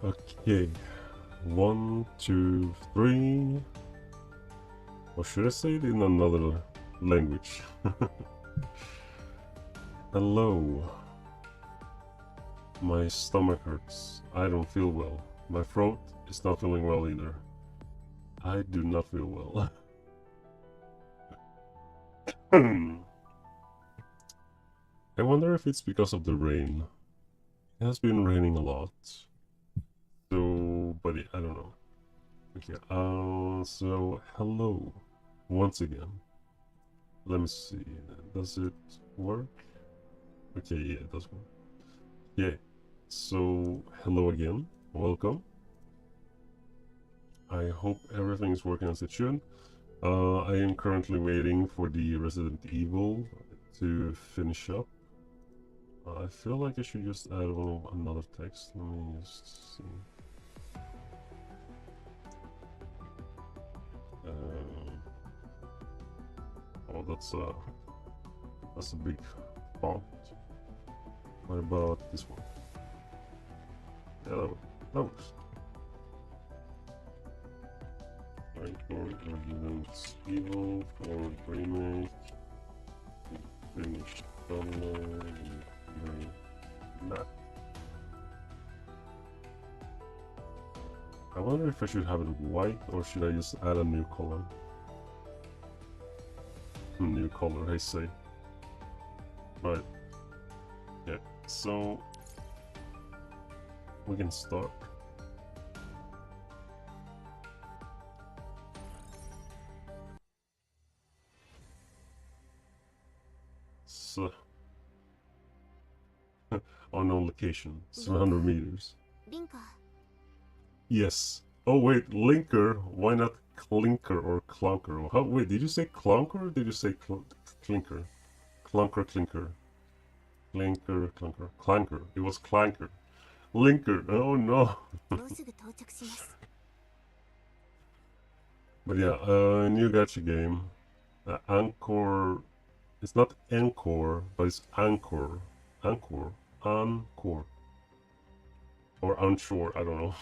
Okay, 1, 2, 3. Or should I say it in another language? Hello. My stomach hurts. I don't feel well. My throat is not feeling well either. I do not feel well. I wonder if it's because of the rain. It has been raining a lot. So, but yeah, I don't know. Okay, so hello. Once again. Let me see. Does it work? Okay, yeah, it does work. Yeah. So, hello again. Welcome. I hope everything is working as it should. I am currently waiting for the Resident Evil to finish up. I feel like I should just add another text. Let me just see. Oh, that's a big font. What about this one? Yeah, that works. Right, for Resident Evil for remake. Finish download map. I wonder if I should have it white or should I just add a new color? New color, I say. Right. Yeah, so we can start. So, unknown location, 700 meters. Yes. Oh wait, linker. Why not clinker or clunker? How? Wait, did you say clunker or did you say clinker? Clunker, clinker. Clinker, clunker. Clanker. It was clanker. Linker. Oh no. But yeah, new gacha game. Anchor. It's not Encore, but it's Anchor. Anchor. Encore. Or Unsure, I don't know.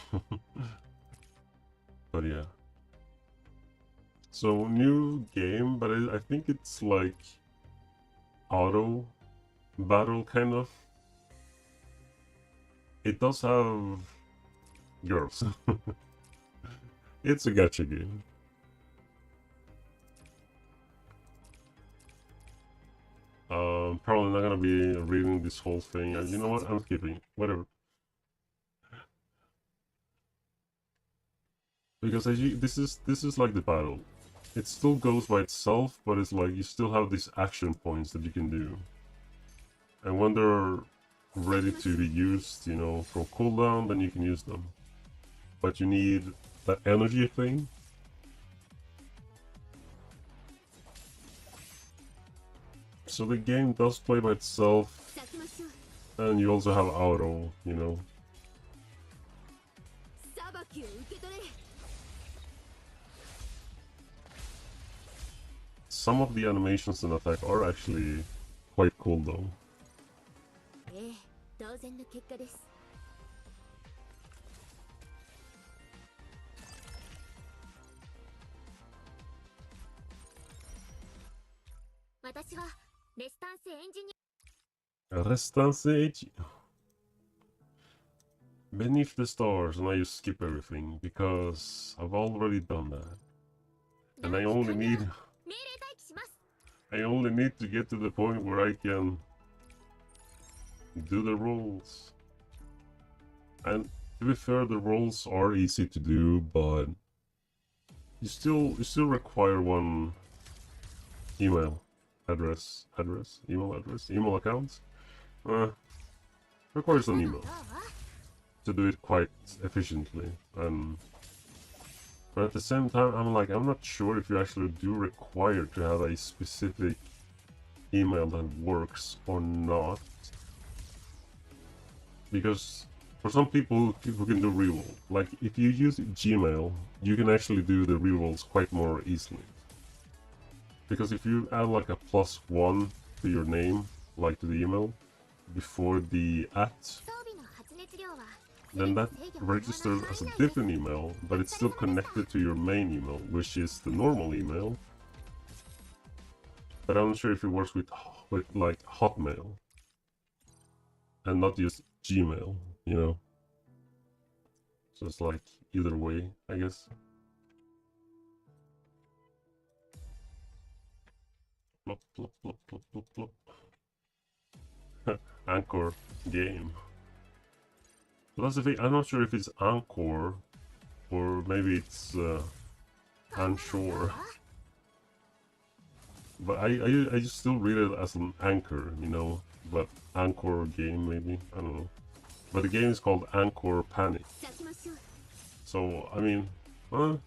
But yeah. So, new game, but I think it's like auto battle kind of. It does have girls. It's a gacha game. Probably not gonna be reading this whole thing. You know what? I'm skipping. Whatever. Because this is like the battle. It still goes by itself, but it's like you still have these action points that you can do. And when they're ready to be used, you know, from cooldown, then you can use them. But you need that energy thing. So the game does play by itself, and you also have auto, you know. Some of the animations in attack are actually quite cool though. Restance Age. Beneath the stars, and I just skip everything because I've already done that. And I only need to get to the point where I can do the rolls. And to be fair, the rolls are easy to do, but you still require one email account. Requires an email to do it quite efficiently. But at the same time, I'm not sure if you actually do require to have a specific email that works or not. Because for some people who can do reroll, like if you use Gmail, you can actually do the rerolls quite more easily. Because if you add like a +1 to your name, like to the email, before the @ then that registers as a different email, but it's still connected to your main email, which is the normal email. But I'm not sure if it works with like Hotmail and not just Gmail, you know. So it's like either way, I guess. Plop, plop, plop, plop, plop, plop. Anchor game. So that's the thing. I'm not sure if it's Anchor or maybe it's Anchor. But I just still read it as an anchor, you know. But Anchor game maybe, I don't know. But the game is called Anchor Panic. So I mean, and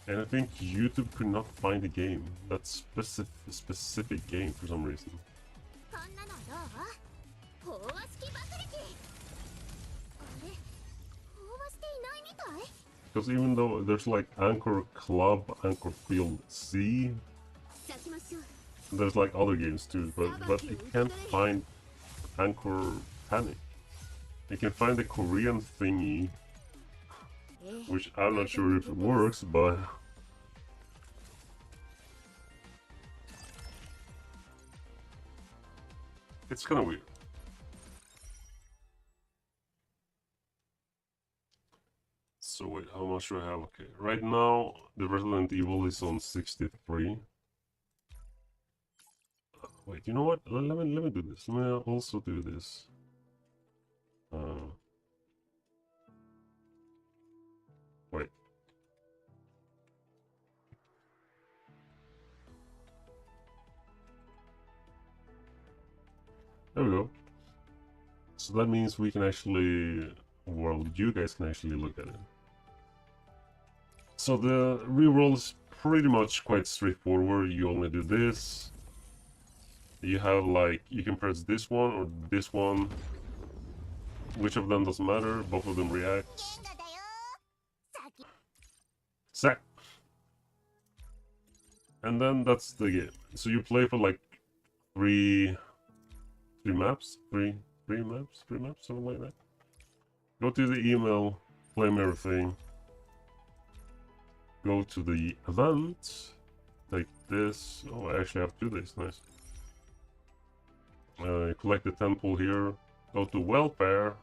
I think YouTube could not find a game, that specific game for some reason. Because even though there's like Anchor Club, Anchor Field C, there's like other games too, but I can't find Anchor Panic. I can find the Korean thingy, which I'm not sure if it works, but it's kind of weird. So wait, how much do I have? Okay, right now the Resident Evil is on 63. Wait, you know what? Let me do this. Let me also do this. Wait. There we go. So that means we can actually, well, you guys can actually look at it. So the reroll is pretty much quite straightforward. You only do this. You have like, you can press this one or this one. Which of them doesn't matter, both of them react. Sack! And then that's the game. So you play for like three maps, something like that. Go to the email, claim everything. Go to the event, take this. Oh, I actually have to do this, nice. Collect the temple here. Go to welfare.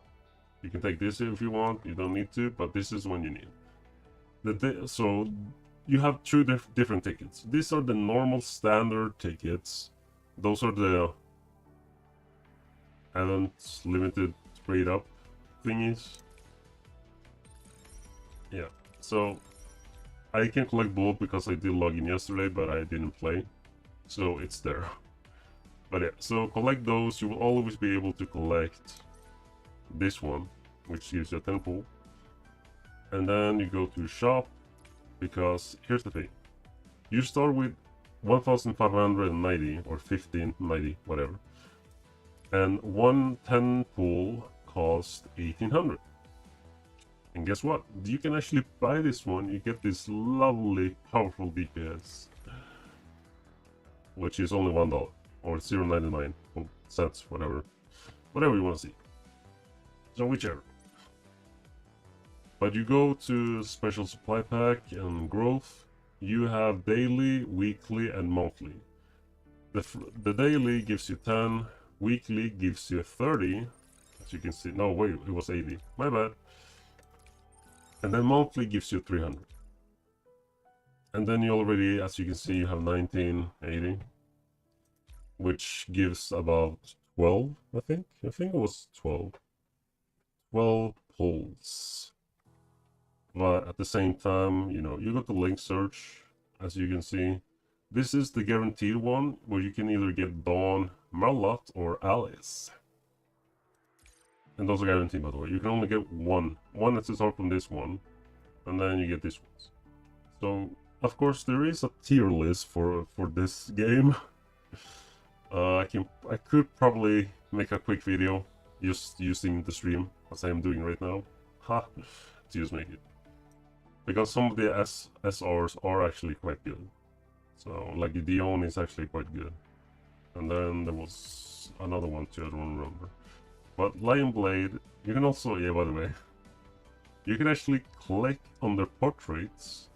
You can take this if you want, you don't need to, but this is when you need. So you have two different tickets. These are the normal standard tickets. Those are the event limited straight up thingies. Yeah, so I can collect both because I did log in yesterday, but I didn't play, so it's there. But yeah, so collect those. You will always be able to collect this one, which gives you a temple. And then you go to shop, because here's the thing. You start with 1,590 or 1,590, whatever. And one 10 pool costs 1,800. And guess what? You can actually buy this one. You get this lovely, powerful DPS, which is only $1 or 0.99 cents, whatever you want to see. So whichever. But you go to special supply pack and growth. You have daily, weekly, and monthly. The daily gives you 10, weekly gives you 30, as you can see. No, wait, it was 80. My bad. And then monthly gives you 300. And then you already, as you can see, you have 1980, which gives about 12, I think. I think it was 12. 12 pulls. But at the same time, you know, you got the link search, as you can see. This is the guaranteed one, where you can either get Dawn, Marlot, or Alice. And those are guaranteed, by the way. You can only get one. One that's start from this one, and then you get this one. So, of course, there is a tier list for this game. I could probably make a quick video just using the stream, as I am doing right now. Ha! To just make it. Because some of the SRs are actually quite good. So, like the Dion is actually quite good. And then there was another one too, I don't remember. But Lion Blade, you can also, yeah, by the way, you can actually click on their portraits,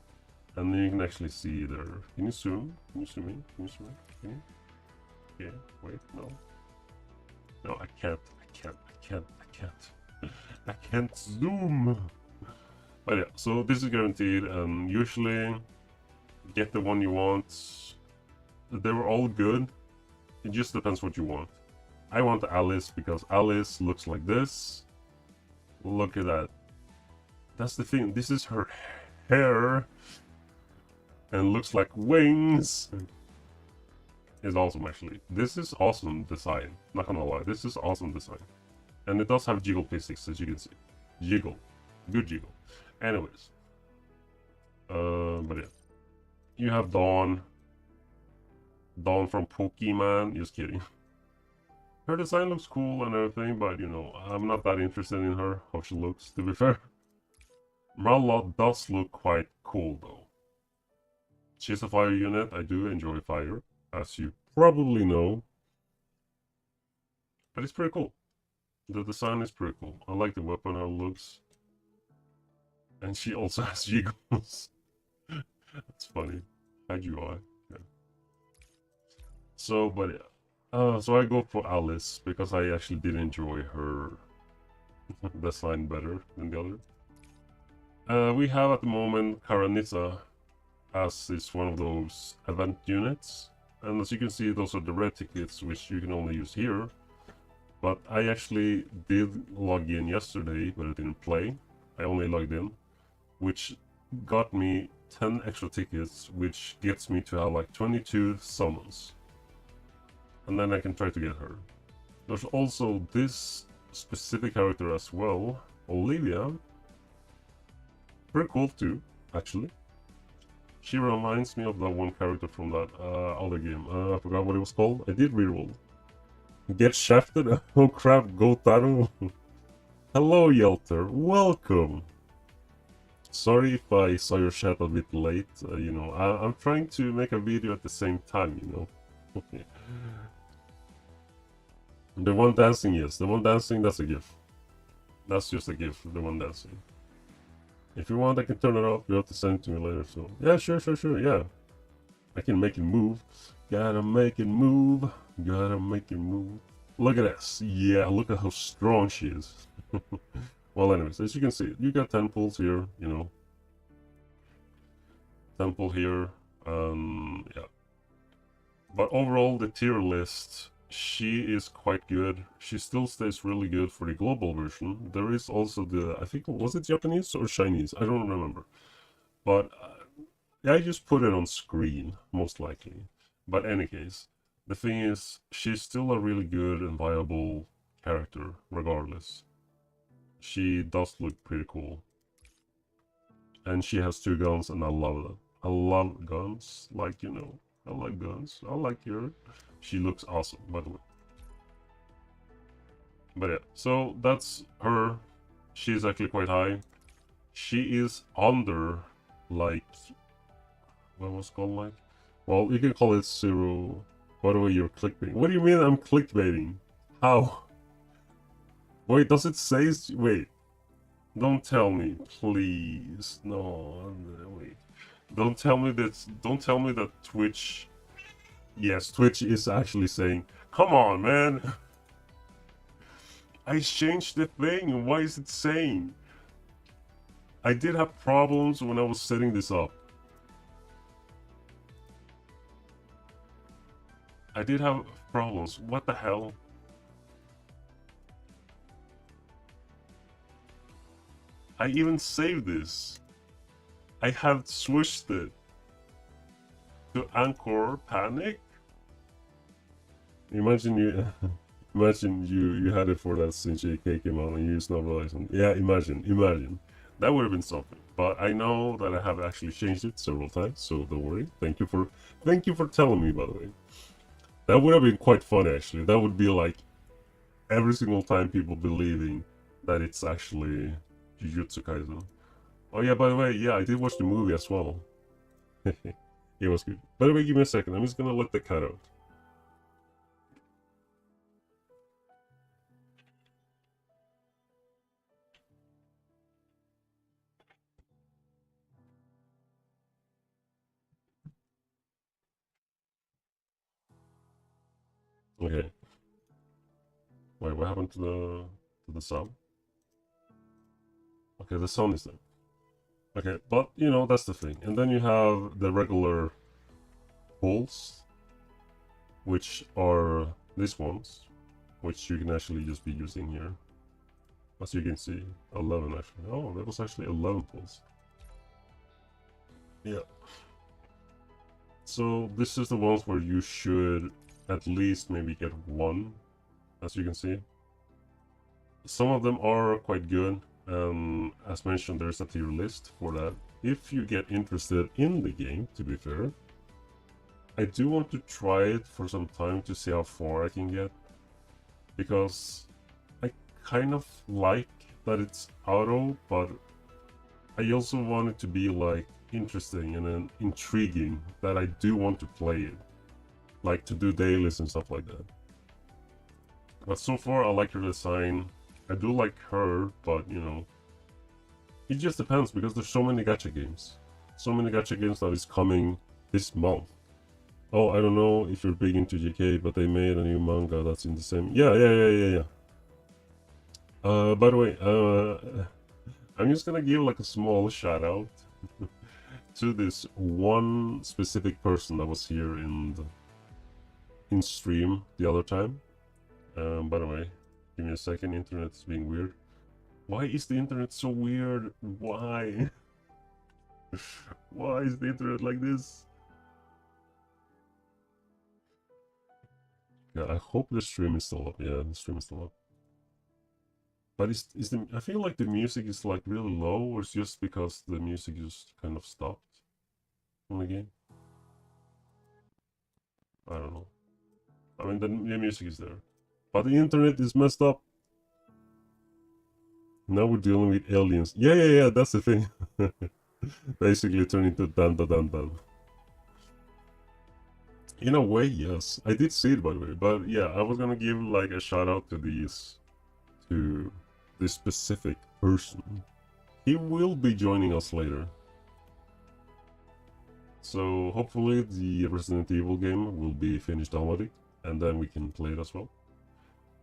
and then you can actually see their. Can you zoom? Can you zoom in? Can you zoom in? Can you? Yeah. Wait. No. No, I can't. I can't zoom. But yeah, so this is guaranteed, and usually get the one you want. They were all good. It just depends what you want. I want Alice because Alice looks like this. Look at that. That's the thing. This is her hair. And looks like wings. It's awesome, actually. This is awesome design. Not gonna lie. This is awesome design. And it does have jiggle physics, as you can see. Jiggle. Good jiggle. Anyways. But yeah. You have Dawn. Dawn from Pokemon. Just kidding. Her design looks cool and everything, but you know, I'm not that interested in her, how she looks, to be fair. Marlot does look quite cool, though. She's a fire unit. I do enjoy fire, as you probably know. But it's pretty cool. The design is pretty cool. I like the weapon, how it looks. And she also has jiggles. That's funny. How'd you eye? Yeah. So, but yeah. So I go for Alice, because I actually did enjoy her design better than the other. We have at the moment Karanitsa, as is one of those event units. And as you can see, those are the red tickets, which you can only use here. But I actually did log in yesterday, but I didn't play. I only logged in, which got me 10 extra tickets, which gets me to have like 22 summons. And then I can try to get her. There's also this specific character as well, Olivia. Pretty cool too, actually. She reminds me of that one character from that other game. I forgot what it was called. I did reroll. Get shafted? Oh crap, Gotaro. Hello, Yelter. Welcome. Sorry if I saw your chat a bit late. You know, I'm trying to make a video at the same time, you know. The one dancing, yes. The one dancing, that's a gift. That's just a gift, the one dancing. If you want, I can turn it off. You have to send it to me later, so... Yeah, sure, yeah. I can make it move. Gotta make it move. Gotta make it move. Look at this. Yeah, look at how strong she is. Well, anyways, as you can see, you got 10 pulls here, you know. 10 pull here. Yeah. But overall, the tier list, she is quite good. She still stays really good for the global version. There is also the, I think, was it Japanese or Chinese? I don't remember. But I just put it on screen, most likely. But any case, the thing is, she's still a really good and viable character, regardless. She does look pretty cool. And she has 2 guns, and I love that. I love guns, like, you know, I like guns. I like her. She looks awesome, by the way. But yeah, so that's her. She's actually quite high. She is under, like, what was it called, like? Well, you can call it 0. By the way, you're clickbaiting. What do you mean I'm clickbaiting? How? Wait, does it say... Wait. Don't tell me, please. No, wait. Don't tell me that Twitch... Yes, Twitch is actually saying, come on, man. I changed the thing. Why is it saying? I did have problems when I was setting this up. I did have problems. What the hell? I even saved this. I have switched it to Anchor Panic. Imagine you had it for that since JK came out and you just not realizing. Yeah, imagine. That would have been something. But I know that I have actually changed it several times, so don't worry. Thank you for telling me, by the way. That would have been quite fun, actually. That would be like every single time people believing that it's actually Jujutsu Kaisen. Oh yeah, by the way, yeah, I did watch the movie as well. It was good. By the way, give me a second. I'm just gonna let the cat out. Okay. Wait, what happened to the sound? Okay, the sound is there. Okay, but you know, that's the thing. And then you have the regular pulls, which are these ones, which you can actually just be using here. As you can see, 11 actually. Oh, that was actually 11 pulls. Yeah. So this is the ones where you should at least maybe get one, as you can see. Some of them are quite good. As mentioned, there's a tier list for that. If you get interested in the game, to be fair, I do want to try it for some time to see how far I can get. Because I kind of like that it's auto, but I also want it to be like interesting and then intriguing that I do want to play it. Like to do dailies and stuff like that. But so far I like her design. I do like her, but you know, it just depends because there's so many gacha games. So many gacha games that is coming this month. Oh, I don't know if you're big into JK, but they made a new manga that's in the same. Yeah. By the way, I'm just gonna give like a small shout out to this one specific person that was here in stream the other time. By the way, give me a second. Internet is being weird. Why is the internet so weird? Why? Why is the internet like this? Yeah, I hope the stream is still up. Yeah, the stream is still up. But is the I feel like the music is like really low, or it's just because the music just kind of stopped from the game. I don't know. I mean, the music is there, but the internet is messed up. Now we're dealing with aliens. Yeah. That's the thing. Basically, turn into dan da dan dan. In a way, yes. I did see it by the way, but yeah, I was gonna give like a shout out to this specific person. He will be joining us later. So hopefully the Resident Evil game will be finished downloading, and then we can play it as well.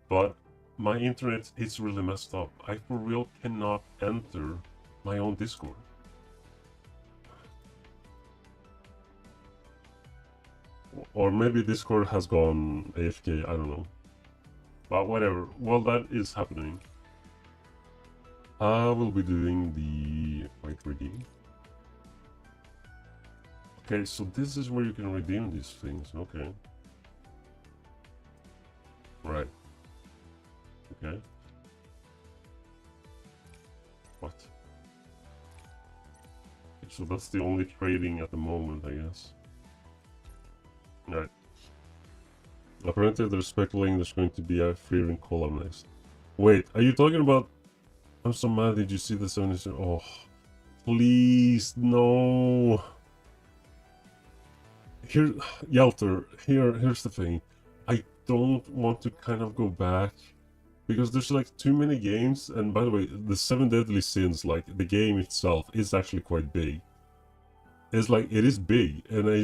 But my internet is really messed up. I for real cannot enter my own Discord. Or maybe Discord has gone AFK, I don't know. But whatever, while that is happening, I will be doing the fight redeem. Okay, so this is where you can redeem these things, okay. Right. Okay. What? So that's the only trading at the moment, I guess. Right. Apparently they're speculating there's going to be a freering column next. Wait, are you talking about... I'm so mad, did you see the 70... Oh, please, no. Here, Yelter, here's the thing. I don't want to kind of go back because there's like too many games, and by the way, the 7 Deadly Sins, like the game itself, is actually quite big. It's like, it is big, and I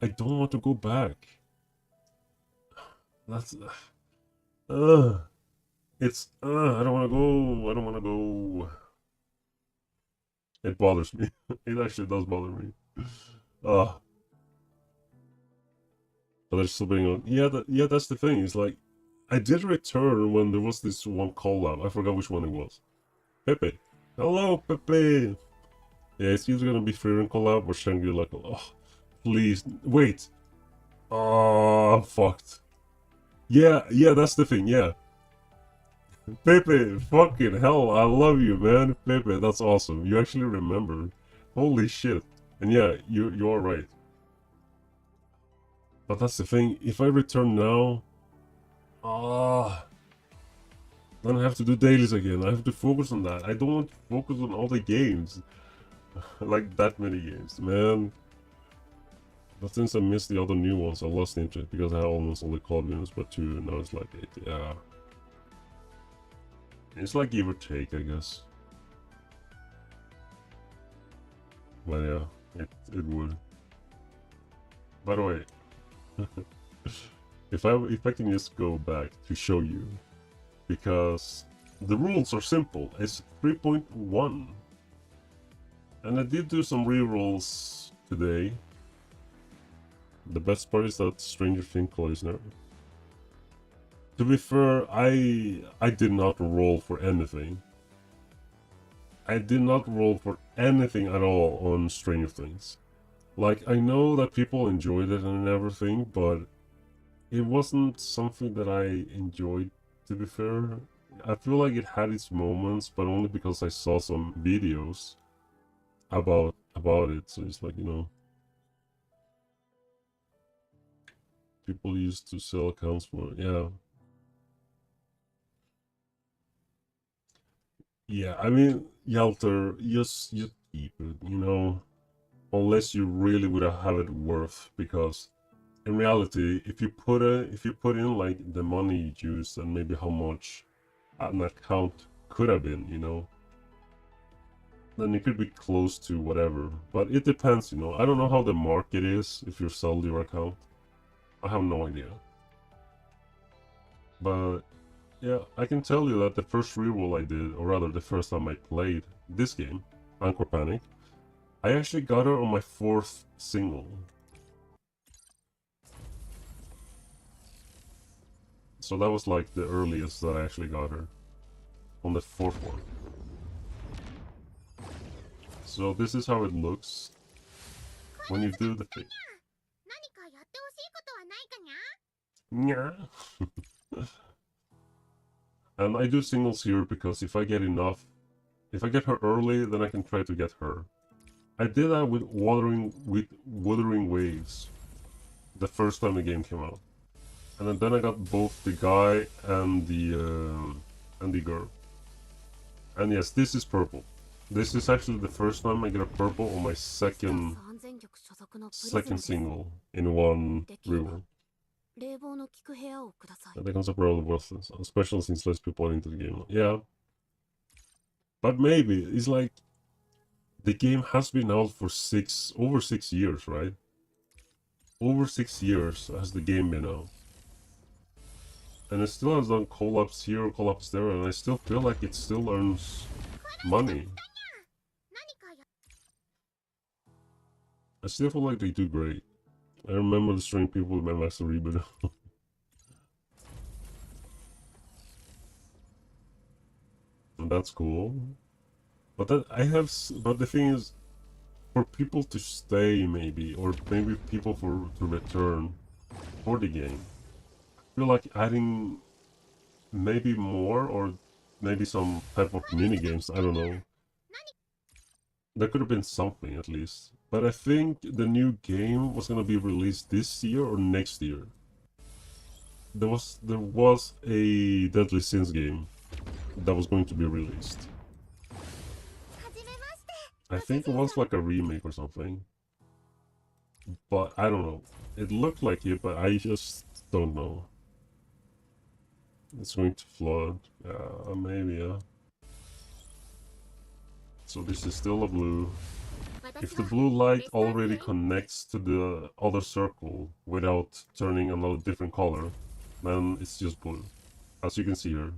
don't want to go back. That's, I don't want to go, I don't want to go. It bothers me. It actually does bother me. Uh, but they're still being on. Yeah, that's the thing. It's like, I did return when there was this one collab. I forgot which one it was. Pepe. Hello, Pepe. Yeah, it's either gonna be Freedom collab or Shangri-La collab. Oh, please. Wait. Oh, I'm fucked. Yeah, that's the thing, yeah. Pepe, fucking hell, I love you, man. Pepe, that's awesome. You actually remember. Holy shit. And yeah, you are right. But that's the thing, if I return now... Ah... Then I have to do dailies again. I have to focus on that. I don't want to focus on all the games. Like that many games, man. But since I missed the other new ones, I lost interest because I almost only called winners but 2, and now it's like 8. Yeah. It's like give or take, I guess. But yeah, it would. By the way, If I can just go back to show you, because the rules are simple. It's 3.1, and I did do some rerolls today. The best part is that Stranger Things Poisoner. To be fair, I did not roll for anything. I did not roll for anything at all on Stranger Things. Like, I know that people enjoyed it and everything, but it wasn't something that I enjoyed, to be fair. I feel like it had its moments, but only because I saw some videos about it. So it's like, you know, people used to sell accounts for it. Yeah. Yeah, I mean, Yalter, you keep it, you know, unless you really would have it worth, because in reality, if you put in like the money you used and maybe how much an account could have been, you know, then it could be close to whatever. But it depends, you know. I don't know how the market is if you sell your account. I have no idea. But yeah, I can tell you that the first reroll I did, or rather the first time I played this game, Anchor Panic, I actually got her on my 4th single. So that was like the earliest that I actually got her. On the 4th one. So this is how it looks when you do the thing. Yeah. And I do singles here because if I get her early, then I can try to get her. I did that with Wuthering Waves the first time the game came out. And then I got both the guy and the girl. And yes, this is purple. This is actually the first time I get a purple on my second single in one reroll. And that comes up rather worthless, especially since less people are into the game. Yeah. But maybe, it's like, the game has been out for over 6 years, right? Over 6 years has the game been out. And it still has done collabs here, collabs there, and I still feel like it still earns money. I still feel like they do great. I remember destroying people with my Master Reboot. And that's cool. But the thing is, for people to stay maybe, or maybe people to return for the game, I feel like adding maybe more, or maybe some type of mini games, I don't know. There could have been something at least. But I think the new game was gonna be released this year or next year. There was a Deadly Sins game that was going to be released. I think it was like a remake or something. But I don't know. It looked like it, but I just don't know. It's going to flood. Maybe, yeah. So this is still a blue. If the blue light already connects to the other circle without turning another different color, then it's just blue. As you can see here.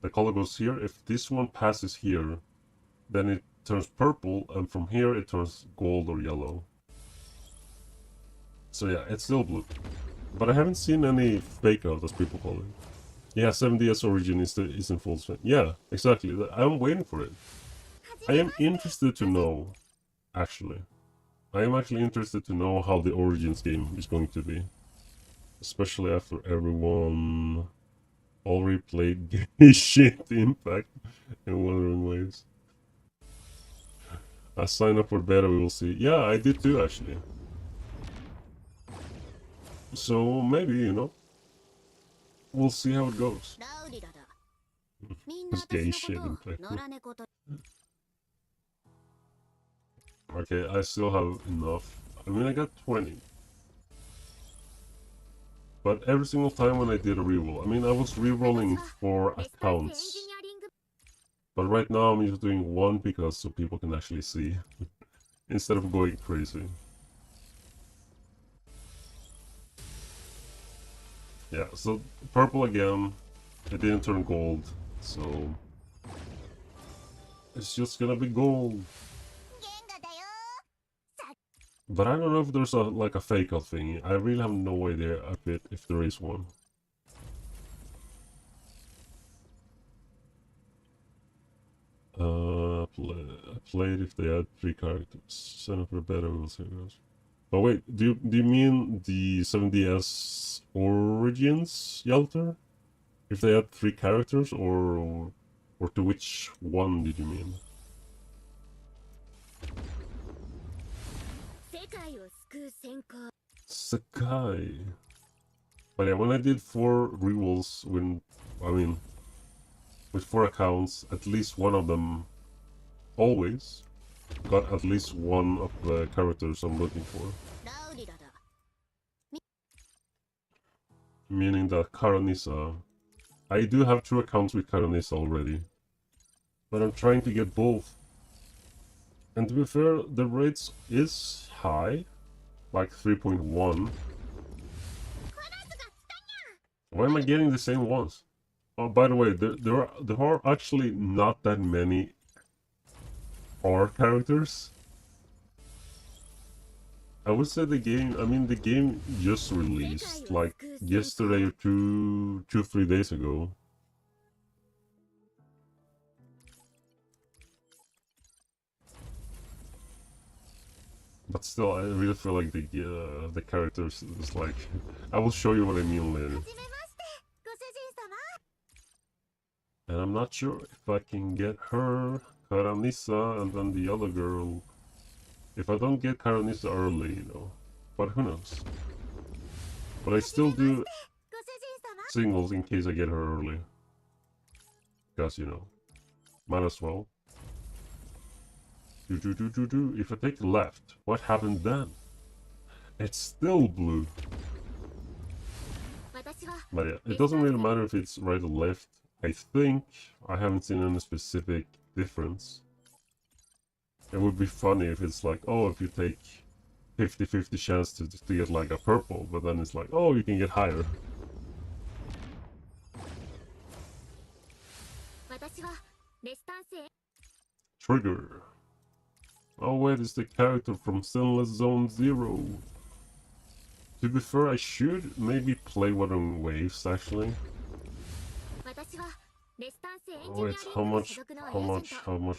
The color goes here. If this one passes here, then it turns purple, and from here it turns gold or yellow. So yeah, it's still blue. But I haven't seen any fake out, as people call it. Yeah, 7DS Origin is in full swing. Yeah, exactly. I'm waiting for it. I am interested to know, actually. I am actually interested to know how the Origins game is going to be. Especially after everyone already played shit Impact and Wuthering Waves. I signed up for beta, we will see. Yeah, I did too, actually. So maybe, you know, we'll see how it goes. It's gay shit Impact. Okay, I still have enough. I mean, I got 20. But every single time when I did a reroll, I mean, I was rerolling 4 accounts. But right now I'm just doing 1 because so people can actually see. Instead of going crazy. Yeah, so purple again. It didn't turn gold, so it's just gonna be gold. But I don't know if there's like a fake out thingy. I really have no idea if there is one. Played if they had 3 characters. Send up for better will say those. Oh wait, do you mean the 7DS Origins Yelter? If they had 3 characters, or to which one did you mean? Sakai. But yeah, when I did 4 rerolls with 4 accounts, at least one of them always got at least one of the characters I'm looking for. Meaning that Karanisa. I do have 2 accounts with Karanisa already. But I'm trying to get both. And to be fair, the rates is high. Like 3.1. Why am I getting the same ones? Oh, by the way, there are actually not that many R characters. I would say the game just released, like yesterday or 3 days ago. But still, I really feel like the characters is like... I will show you what I mean later. And I'm not sure if I can get her, Karanisa, and then the other girl. If I don't get Karanisa early, you know. But who knows. But I still do singles in case I get her early. Because, you know, might as well. If I take left, what happened then? It's still blue. But yeah, it doesn't really matter if it's right or left. I think I haven't seen any specific difference. It would be funny if it's like, oh, if you take 50-50 chance to get like a purple, but then it's like, oh, you can get higher. Trigger. Oh wait, it's the character from Sinless Zone Zero. To be fair, I should maybe play one on waves actually. Oh wait, how much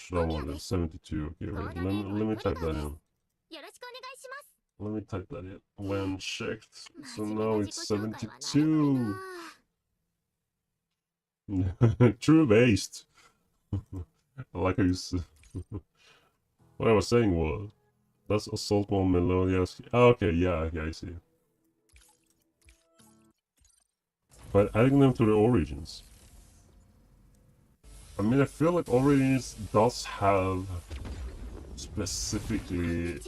do I want it? 72. Okay, wait, let me type that in. Let me type that in. When checked, so now it's 72. True based. I like how you said. What I was saying was, that's Assault on Melodious. Oh, okay, yeah, I see. But adding them to the Origins. I mean, I feel like Origins does have specifically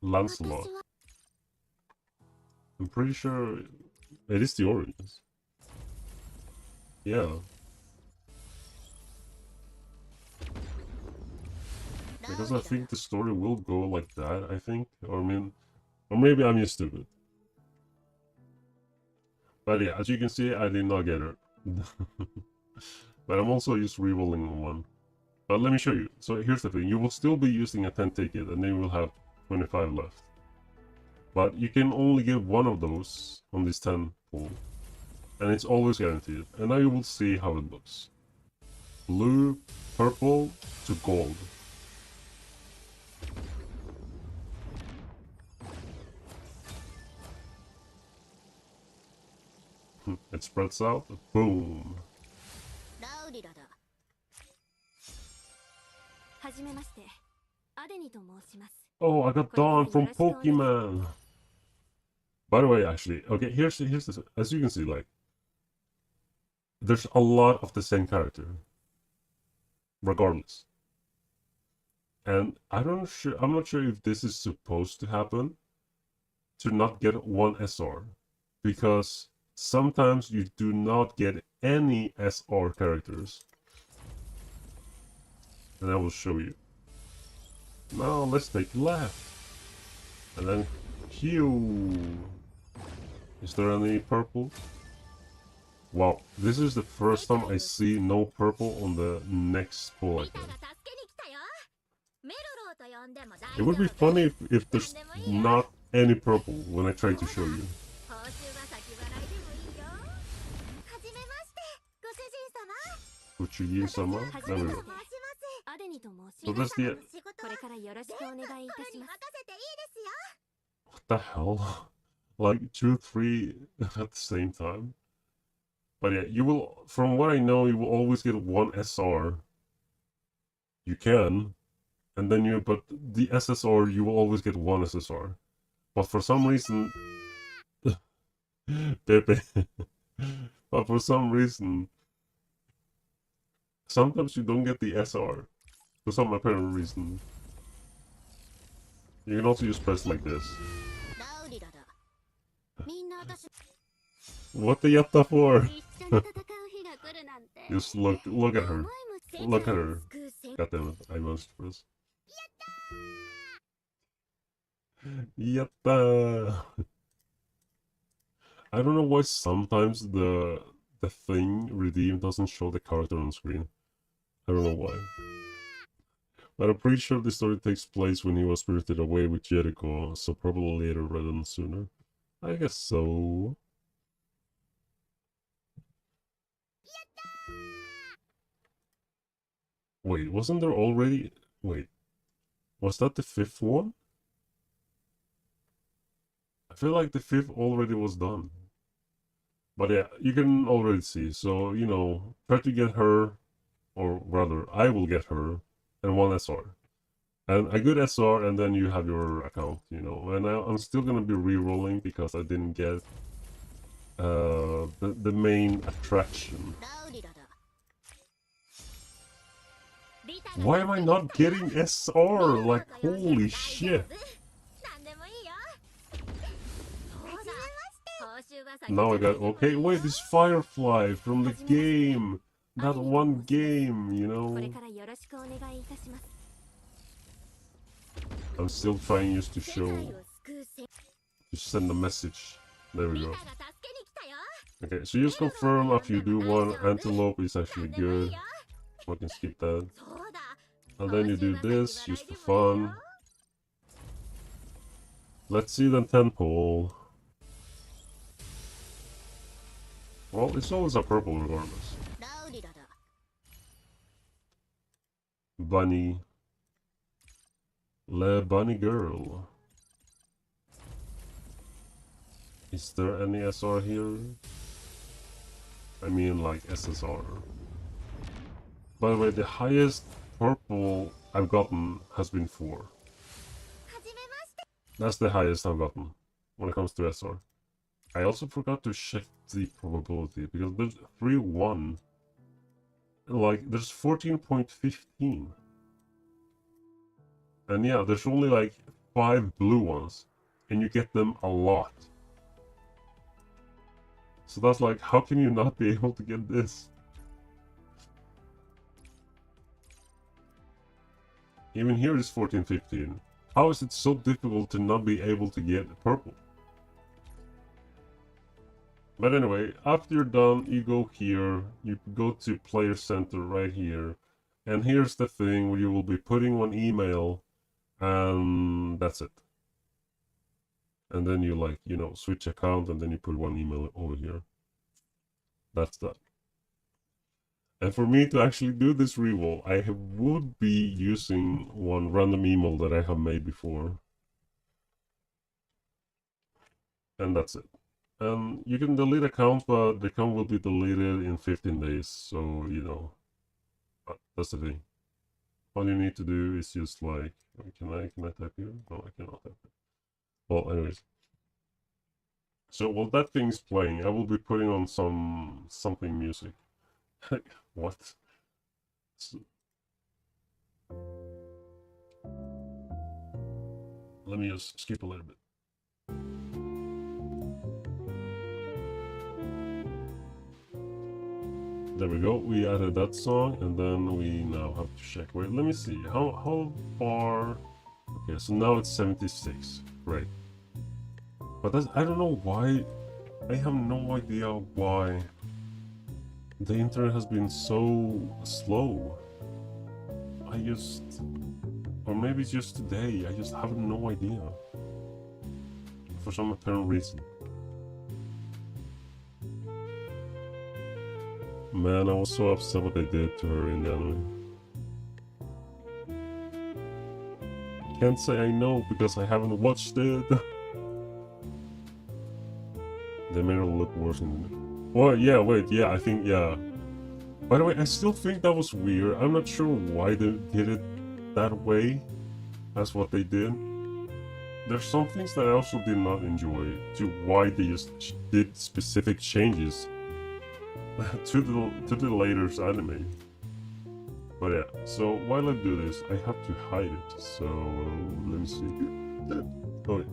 Lancelot. I'm pretty sure it is the Origins. Yeah. Because I think the story will go like that, I think. Or I mean, or maybe I'm just stupid. But yeah, as you can see, I did not get her. But I'm also just rerolling one. But let me show you. So here's the thing. You will still be using a 10 ticket and then you will have 25 left. But you can only get one of those on this 10 pool. And it's always guaranteed. And now you will see how it looks. Blue, purple to gold. It spreads out. Boom. Oh, I got Dawn from Pokemon. By the way, actually, okay, here's the, as you can see, like, there's a lot of the same character, regardless. And I'm not sure if this is supposed to happen, to not get one SR, because sometimes you do not get any SR characters. And I will show you. Now let's take left. And then Q. Is there any purple? Wow, this is the first time I see no purple on the next pull item. It would be funny if there's not any purple when I try to show you. Uchiyu-sama? There we go. So that's the... What the hell? Like 2, 3 at the same time? But yeah, you will, from what I know, you will always get one SR. You can. And then but the SSR, you will always get one SSR. But for some reason... Pepe. But for some reason... Sometimes you don't get the SR. For some apparent reason. You can also use press like this. What the yatta for? Just look at her. Look at her. God damn it, I must press. Yatta! I don't know why sometimes the thing redeem doesn't show the character on screen. I don't know why. But I'm pretty sure the story takes place when he was spirited away with Jericho, so probably later rather than sooner. I guess so. Wait, wasn't there already... Wait. Was that the 5th one? I feel like the 5th already was done. But yeah, you can already see. So, you know, try to get her, or rather, I will get her, and one SR. And a good SR, and then you have your account, you know. And I'm still gonna be re-rolling because I didn't get the main attraction. Why am I not getting SR? Like, holy shit. Now I got, okay, wait, this Firefly from the game. That one game, you know. I'm still trying just to show, to send a message. There we go. Okay, so just confirm after you do one. Antelope is actually good. I can skip that. And then you do this, just for fun. Let's see the 10 pull. Well, it's always a purple regardless. Bunny. Le Bunny Girl. Is there any SR here? I mean, like SSR. By the way, the highest purple I've gotten has been 4. That's the highest I've gotten when it comes to SR. I also forgot to check the probability because there's 3-1. Like, there's 14.15. And yeah, there's only like 5 blue ones. And you get them a lot. So that's like, how can you not be able to get this? Even here is 14.15. How is it so difficult to not be able to get purple? But anyway, after you're done, you go here, you go to Player Center right here. And here's the thing where you will be putting one email, and that's it. And then you like, you know, switch account, and then you put one email over here. That's that. And for me to actually do this reroll, I would be using one random email that I have made before. And that's it. And you can delete accounts, but the account will be deleted in 15 days. So, you know, that's the thing. All you need to do is just like, can I type here? No, I cannot type it. Well, anyways. So while that thing's playing, I will be putting on something music. What? So, let me just skip a little bit. There we go, we added that song, and then we now have to check. Wait, let me see, how far... Okay, so now it's 76, right. But that's, I don't know why, I have no idea why the internet has been so slow. Or maybe it's just today, I just have no idea. For some apparent reason. Man, I was so upset what they did to her in the anime. Can't say I know because I haven't watched it. They made her look worse in it. Well, yeah, wait, yeah, I think, yeah. By the way, I still think that was weird. I'm not sure why they did it that way. That's what they did. There's some things that I also did not enjoy to why they just did specific changes to the latest anime. But yeah, so while I do this, I have to hide it. So let me see. Oh,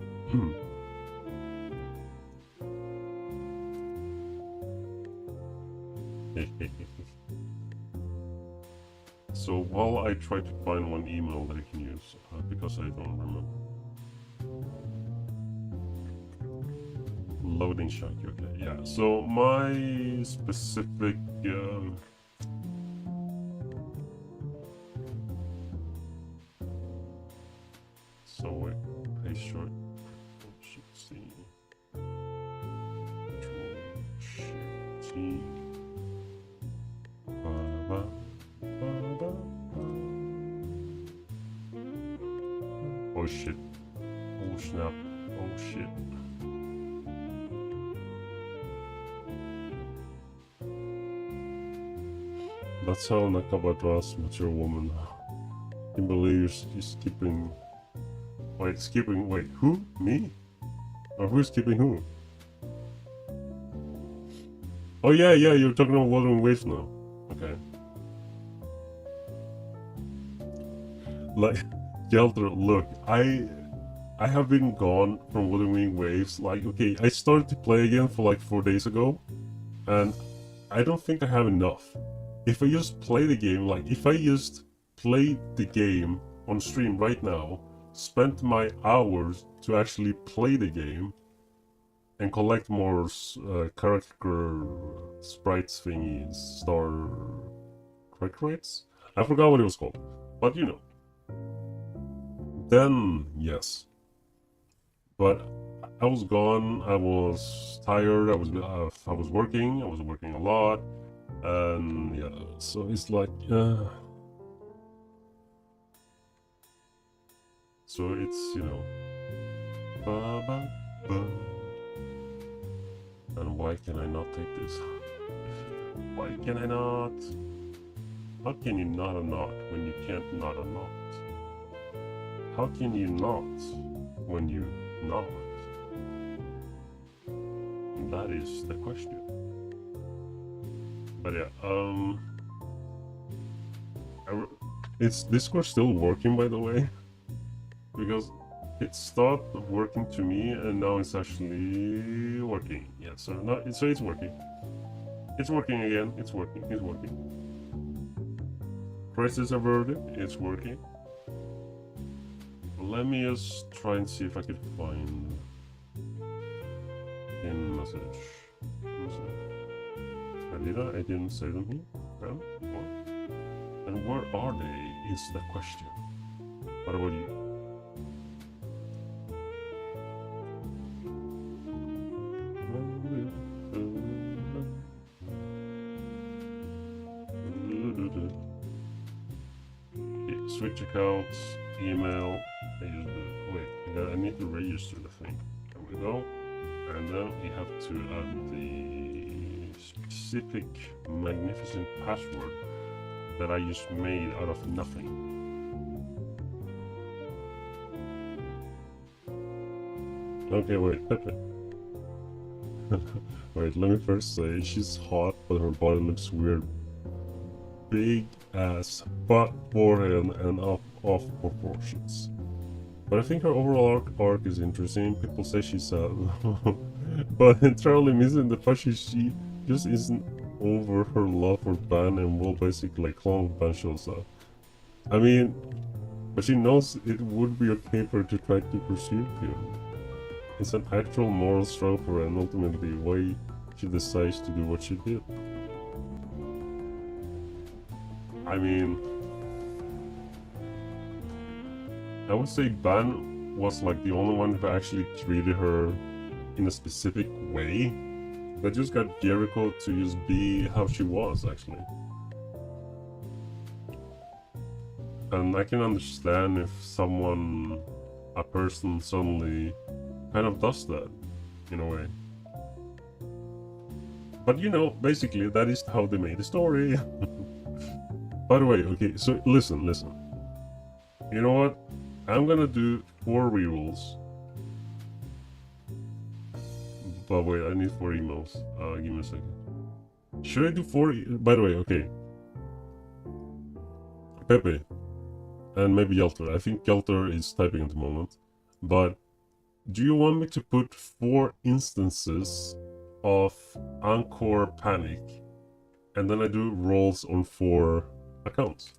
so while I try to find one email that I can use, because I don't remember. Loading shock, okay, yeah. So my specific so wait, paste short. Shift C. Control Shift T. Oh shit. Oh snap. Oh shit. That's how Nakaba draws mature woman. Can believe she's skipping. Wait, skipping. Wait, who? Me? Or who's skipping who? Oh yeah, yeah. You're talking about Wuthering Waves now. Okay. Like, Gelter, look, I have been gone from Wuthering Waves. Like, okay, I started to play again for like 4 days ago, and I don't think I have enough. If I just play the game, like if I just play the game on stream right now, spent my hours to actually play the game and collect more character sprites thingies, star crates? I forgot what it was called, but you know. Then yes, but I was gone. I was tired. I was working. I was working a lot. And yeah, so it's like, so it's, you know, and why can I not take this? Why can I not? How can you not a not when you can't not a not? How can you not when you not? That is the question. But yeah, it's Discord still working, by the way, because it stopped working to me and now it's actually working. Yeah, so no, so it's working. It's working again. It's working. It's working. Crisis averted. It's working. Let me just try and see if I can find in message. I didn't say them here. No? What? And where are they is the question. What about you? Okay, switch accounts, email. Wait, I need to register the thing. There we go. And then we have to add the specific magnificent password that I just made out of nothing. Okay, wait. Wait, let me first say she's hot, but her body looks weird. Big ass, butt, forehead, and off proportions. But I think her overall arc is interesting. People say she's sad, but entirely missing the fact she just isn't over her love for Ban and will basically clone Ban shows up. I mean, but she knows it would be okay for her to try to pursue him. It's an actual moral struggle for her and ultimately why she decides to do what she did. I mean, I would say Ban was like the only one who actually treated her in a specific way. That just got Jericho to just be how she was, actually. And I can understand if someone, a person suddenly kind of does that, in a way. But you know, basically, that is how they made the story. By the way, okay, so listen. You know what? I'm gonna do 4 rerolls. But wait, I need 4 emails. Give me a second. Should I do 4? By the way, okay. Pepe. And maybe Yelter. I think Yelter is typing at the moment. But do you want me to put 4 instances of Encore Panic? And then I do rolls on 4 accounts?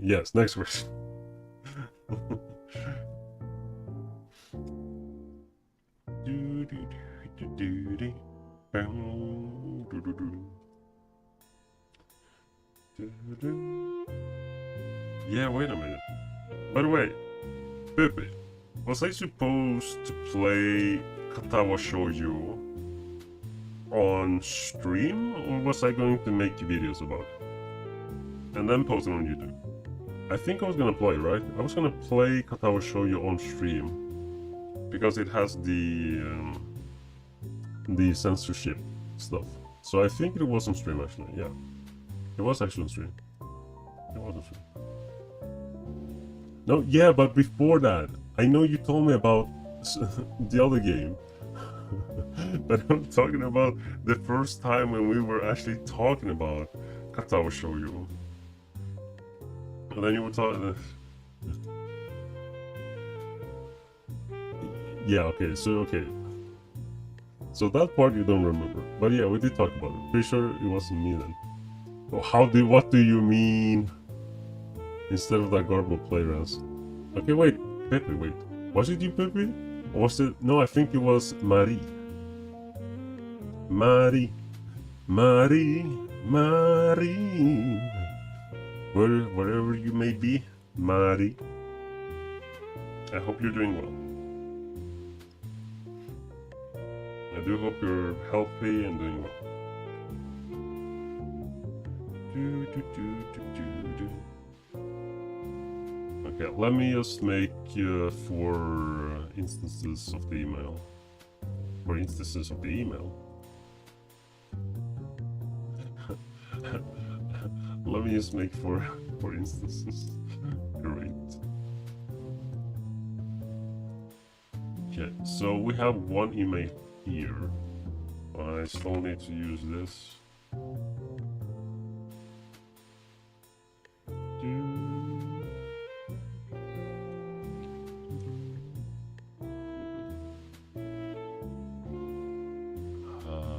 Yes, next question. Yeah, wait a minute. By the way, Pepe, was I supposed to play Katawa Shoujo on stream, or was I going to make videos about it and then post it on YouTube? I think I was gonna play, right? I was gonna play Katawa Shoujo on stream because it has the censorship stuff. So I think it was on stream, actually. Yeah, it was actually on stream. It was on stream. No, yeah, but before that, I know you told me about the other game. But I'm talking about the first time when we were actually talking about Katawa Shoujo. And then you were talking... Yeah, okay. So that part you don't remember. But yeah, we did talk about it. Pretty sure it wasn't me then. Oh, what do you mean? Instead of that garbled playrest. Okay, wait. Pepe, wait. Was it you, Pepe? Or was it... No, I think it was Marie. Marie. Wherever you may be, Marie. I hope you're doing well. I do hope you're healthy and doing well. Okay, let me just make 4 instances of the email. 4 instances of the email. Let me just make 4 instances. Great. Okay, so we have 1 email here. I still need to use this.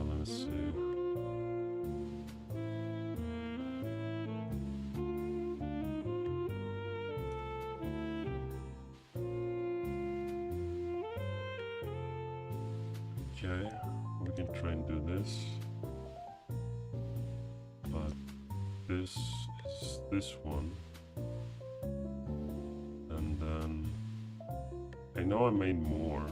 Let me see. Okay, we can try and do this, but this is this one, and then I know I made more.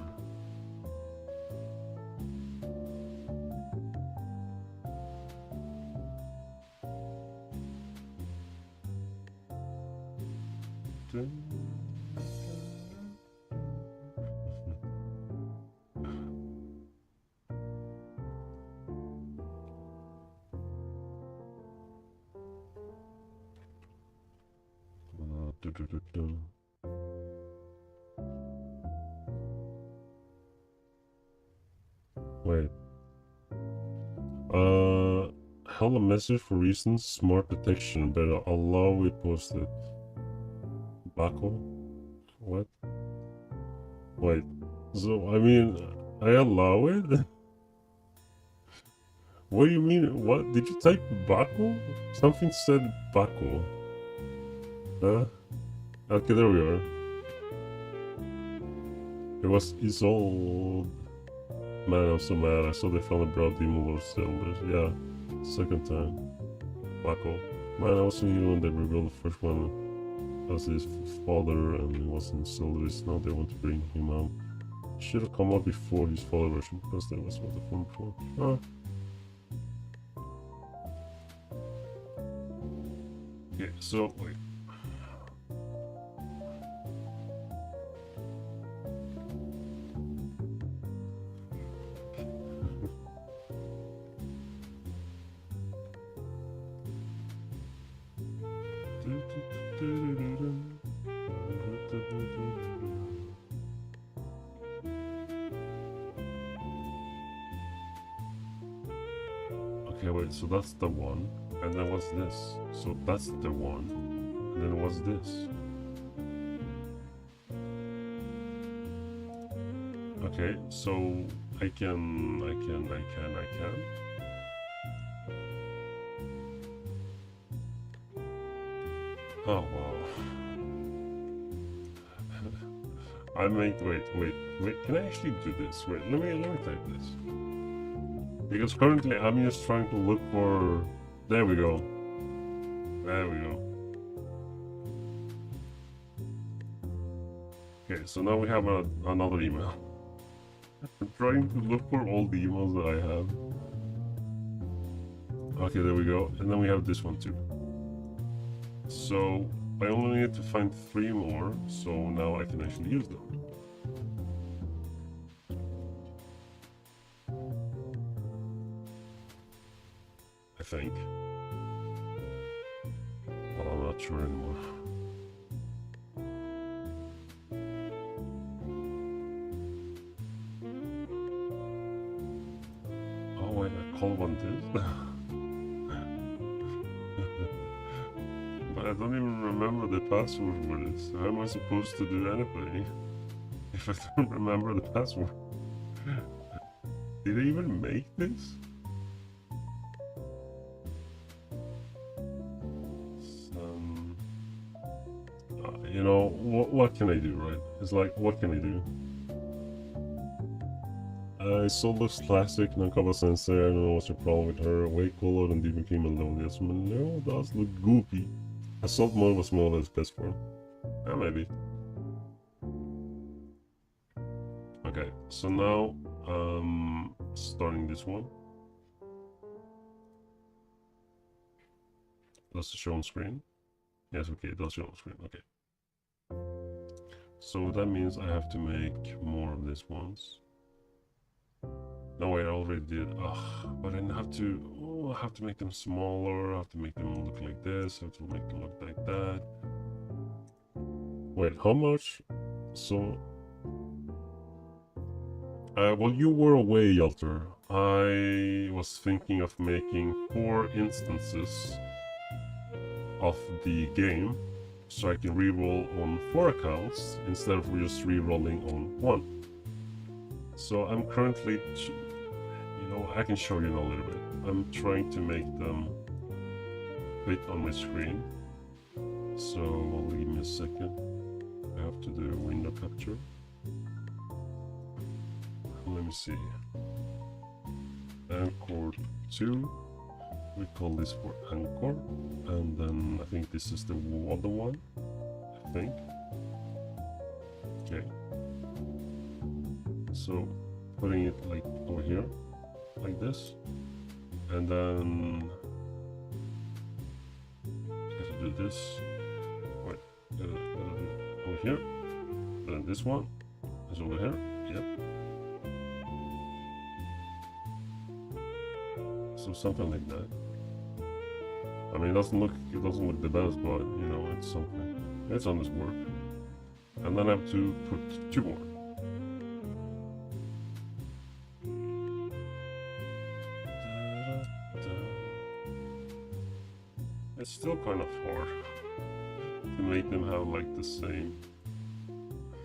Wait. Held a message for reasons, smart detection, but allow it posted. Bako? What? Wait. So, I mean, I allow it? What do you mean? What? Did you type Bako? Something said Bako. Huh? Okay, there we are. It was Isolde. Man, I'm so mad. I saw they found a broad demon lord still. Yeah, second time. Wacko. Man, I was thinking when they revealed the first one as his father and he was in Silveris. Now they want to bring him out. Should have come out before his father version because that was what the fun before. Ah. Okay, so wait. Okay, wait, so that's the one. And then what's this? So that's the one. And then what's this? Okay, so I can. Oh wow. I make wait. Can I actually do this? Wait, let me type this. Because currently I'm just trying to look for. There we go. There we go. Okay, so now we have another email. I'm trying to look for all the emails that I have. Okay, there we go. And then we have this one too. So I only need to find 3 more, so now I can actually use them. I think. Well, I'm not sure anymore. Oh wait, I call one this? But I don't even remember the password for this. How am I supposed to do anything if I don't remember the password? Did I even make this? You know, what can I do, right? It's like, what can I do? Soul looks classic, non-combat sensei, I don't know what's your problem with her. Way cooler than Demon King Melodious. No, it does look goopy. Assault mode was more or less best form. Maybe. Okay, so now, starting this one. Does it show on screen? Yes, okay, it does show on screen, okay. So that means I have to make more of these ones. No, wait, I already did. Ugh, but I have to. Oh, I have to make them smaller. I have to make them look like this. I have to make them look like that. Wait, how much? So. While you were away, Yalter, I was thinking of making 4 instances of the game, so I can reroll on 4 accounts instead of just rerolling on 1. So I'm currently, you know, I can show you in a little bit. I'm trying to make them fit on my screen. So give me a second. I have to do window capture. Let me see. Anchor 2. We call this for anchor. And then I think this is the other one. I think. Okay. So putting it like over here, like this, and then I have to do this. Wait, over here. Then this one is over here. Yep. So something like that. I mean, it doesn't look the best, but you know, it's something. It's on this work. And then I have to put 2 more. It's still kind of hard to make them have like the same.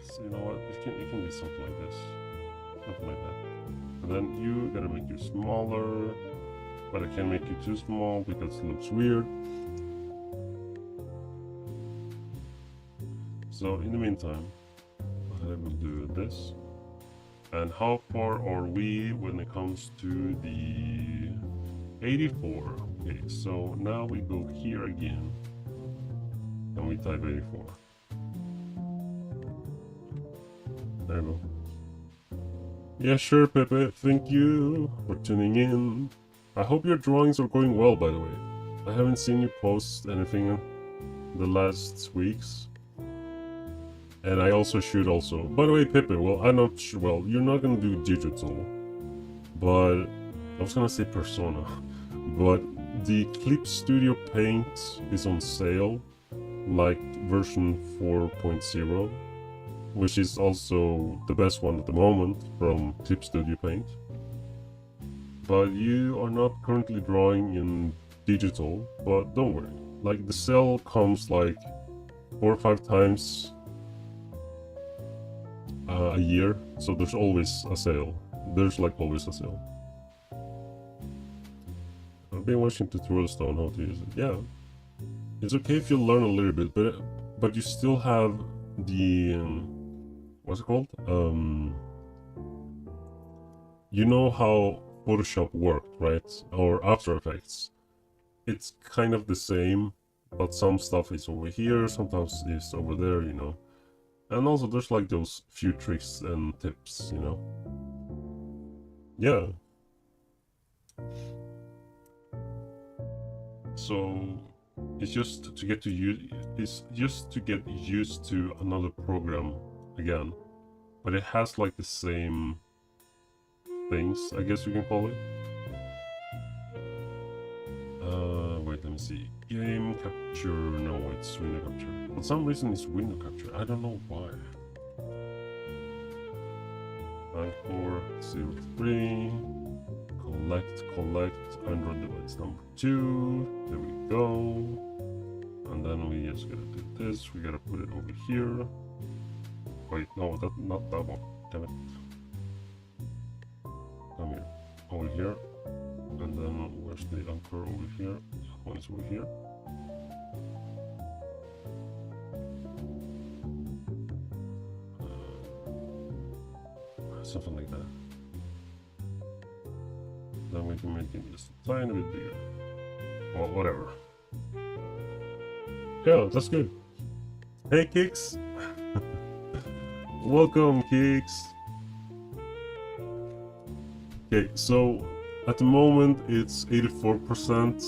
So you know what? It can be something like this, something like that. And then you gotta make you smaller, but I can't make you too small because it looks weird. So in the meantime, I will do this. And how far are we when it comes to the 84? Okay, so now we go here again. And we type 84. There we go. Yeah, sure, Pepe. Thank you for tuning in. I hope your drawings are going well, by the way. I haven't seen you post anything the last weeks. And I also shoot also. By the way, Pepe, well, I'm not sure. Well, you're not gonna do digital. But I was gonna say Persona. But the Clip Studio Paint is on sale. Like version 4.0. Which is also the best one at the moment from Clip Studio Paint. But you are not currently drawing in digital, but don't worry. Like the sale comes like 4 or 5 times a year, so there's always a sale. There's like always a sale. I've been watching tutorials on how to use it. Yeah, it's okay if you learn a little bit, but you still have the what's it called? You know how Photoshop worked, right? Or After Effects. It's kind of the same, but some stuff is over here, sometimes it's over there, you know. And also there's like those few tricks and tips, you know. Yeah. So it's just to get to use it's just to get used to another program again. But it has like the same things, I guess you can call it. Wait, let me see. Game capture, no, it's window capture. For some reason it's window capture, I don't know why. Anchor 03, collect Android device number 2, there we go. And then we just gotta do this, we gotta put it over here. Wait, no, not that one, damn it. Come here, over here. And then where's the anchor over here? That one is over here. Something like that. Then we can make it just a tiny bit bigger. Well, whatever. Yeah, that's good. Hey, Kicks! Welcome, Kicks! Okay, so at the moment it's 84%.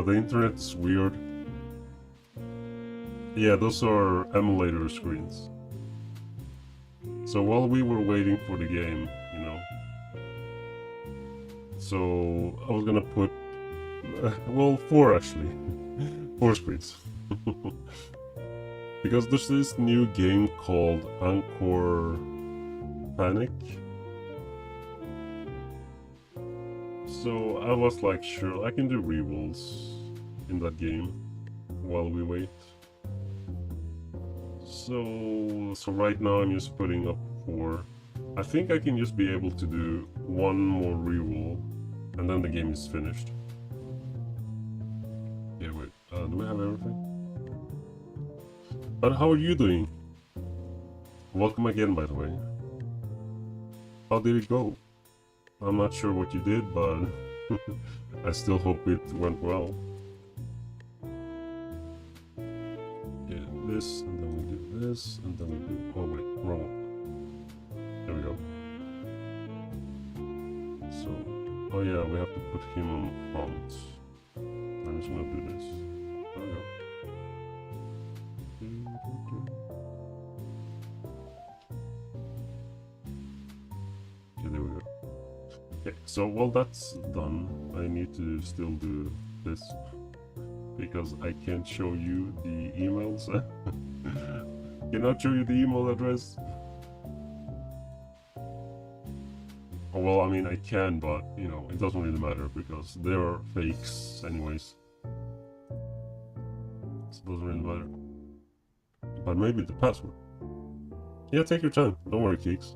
The internet is weird. Yeah, those are emulator screens. So while we were waiting for the game, you know, so I was gonna put, well, 4 actually, 4 screens. Because there's this new game called Anchor Panic. So I was like, sure, I can do rerolls in that game while we wait. So right now I'm just putting up 4. I think I can just be able to do 1 more reroll, and then the game is finished. Yeah, wait, do we have everything? But how are you doing? Welcome again, by the way. How did it go? I'm not sure what you did, but I still hope it went well. Yeah, this, and then we do this, and then we do... Oh wait, wrong one. There we go. So, oh yeah, we have to put him on front. I'm just gonna do this. There we go. Okay, there we go. Okay, so while that's done, I need to still do this because I can't show you the emails. Cannot show you the email address. Oh, well, I mean, I can, but you know, it doesn't really matter because they're fakes, anyways. So it doesn't really matter. But maybe the password. Yeah, take your time. Don't worry, Keeks.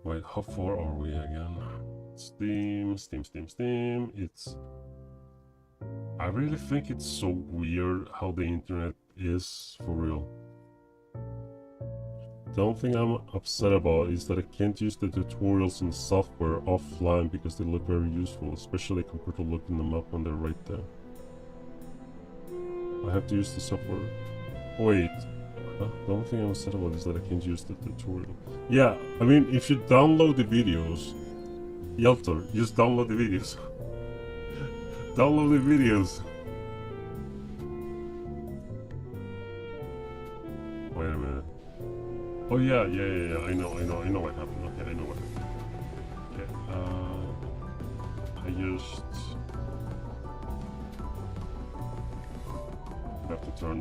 Wait, how far are we again? Steam. It's I really think it's so weird how the internet is for real. The only thing I'm upset about is that I can't use the tutorials and software offline because they look very useful, especially compared to looking them up when they're right there. I have to use the software. Wait. The only thing I'm upset about is that I can't use the tutorial. Yeah, I mean, if you download the videos, Yelter, just download the videos. Download the videos. Wait a minute. Oh yeah. I know what happened. Okay, I know what happened. Okay, I just have to turn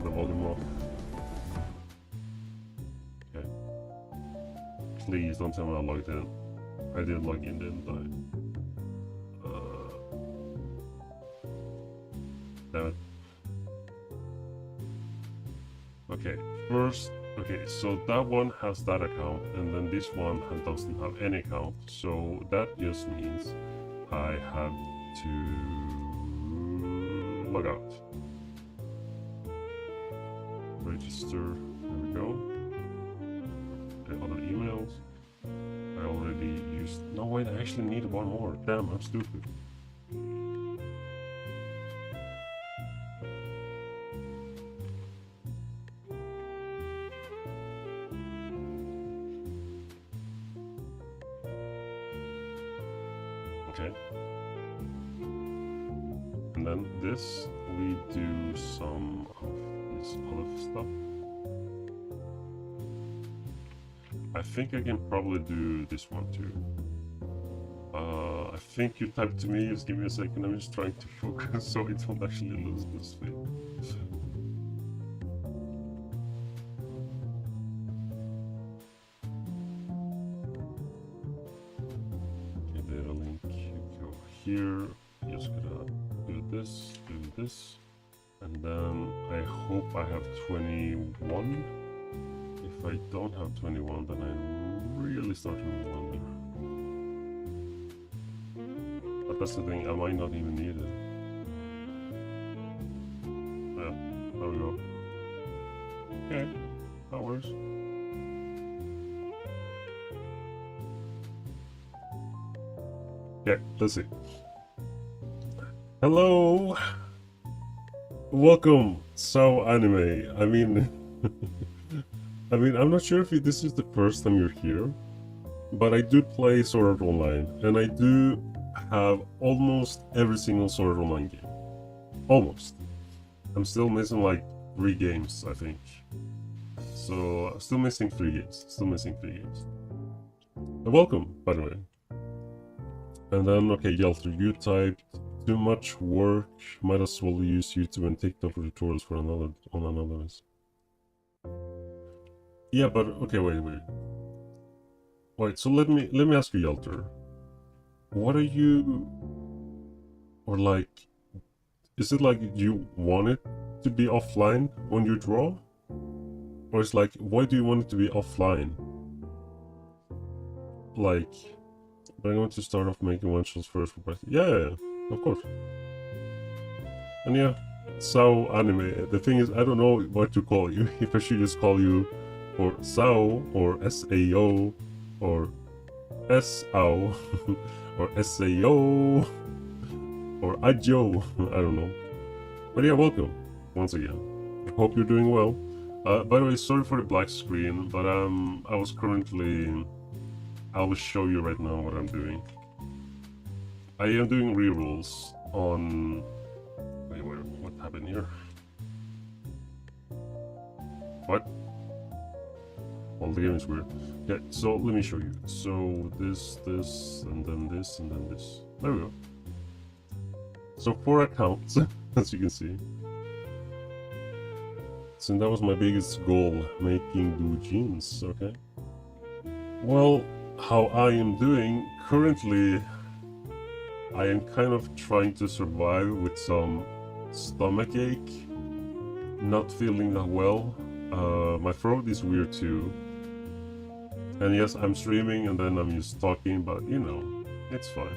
the volume off. Okay. Please don't tell me I logged in. I didn't log in, didn't I? Damn it. Okay, first, okay, so that one has that account, and then this one doesn't have any account, so that just means I have to log out. Register, there we go. Okay, other emails. I already used, no wait, I actually need one more. Damn, I'm stupid. Okay. And then this, we do some of this other stuff. I think I can probably do this one too. I think you typed to me, just give me a second, I'm just trying to focus so I don't actually lose this thing. Okay, data link, you go here, just gonna do this, and then I hope I have 21. If I don't have 21, then I really start to wonder. But that's the thing, I might not even need it. Yeah, there we go. Okay, that works. Okay, let's see. Hello! Welcome, So Anime. I mean, I'm not sure if this is the first time you're here, but I do play Sword Art Online, and I do have almost every single Sword Art Online game. Almost. I'm still missing like 3 games, I think. So, I'm still missing 3 games. Welcome, by the way. And then, okay, Yelter, you typed too much work, might as well use YouTube and TikTok for tutorials for another. Yeah, but okay, wait. Wait, so let me ask you, Yelter. What are you, or like, is it like you want it to be offline when you draw? Or it's like, why do you want it to be offline? Like, but I'm going to start off making one shots first for practice. Yeah, of course. And yeah, Sao Anime. The thing is, I don't know what to call you. If I should just call you or Sao or SAO or SAO or SAO or Ajo. I don't know. But yeah, welcome once again. I hope you're doing well. By the way, sorry for the black screen, but I will show you right now what I'm doing. I am doing rerolls on... Wait, what happened here? What? Well, the game is weird. Yeah, so let me show you. So this, and then this, and then this. There we go. So 4 accounts, as you can see. So that was my biggest goal, making doujins, okay? Well, how I am doing, currently I am kind of trying to survive with some stomach ache, not feeling that well. My throat is weird too. And yes, I'm streaming and then I'm just talking, but you know, it's fine.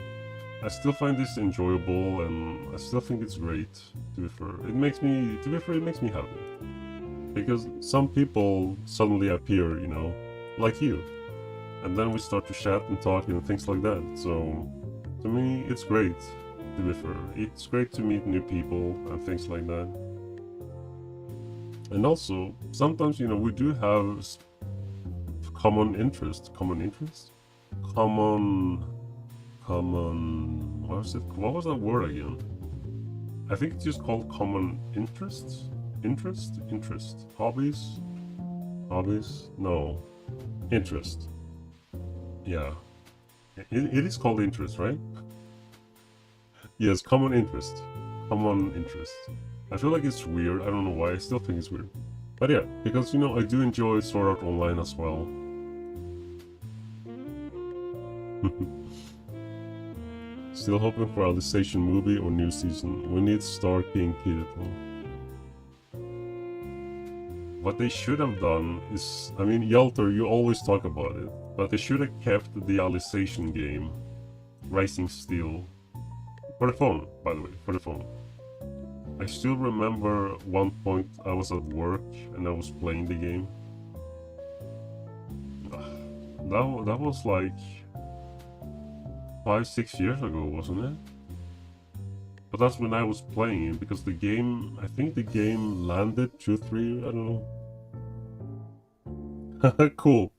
I still find this enjoyable, and I still think it's great. To be fair, it makes me happy because some people suddenly appear, you know, like you, and then we start to chat and talk and things like that. So, to me, it's great. To be fair, it's great to meet new people and things like that. And also, sometimes, you know, we do have common interest, common, what was that word again? I think it's just called common interests? Interest. Hobbies? No. Interest. Yeah. It is called interest, right? Yes, common interest. I feel like it's weird, I don't know why, I still think it's weird. But yeah, because, you know, I do enjoy Sword Art Online as well. Still hoping for Alicization movie or new season. We need Star King Kirito. What they should have done is, I mean, Yelter, you always talk about it, but they should have kept the Alicization game, Rising Steel, for the phone, by the way, for the phone. I still remember one point I was at work and I was playing the game. That was like 5-6 years ago, wasn't it? But that's when I was playing it, because the game, I think the game landed 2-3, I don't know. Cool.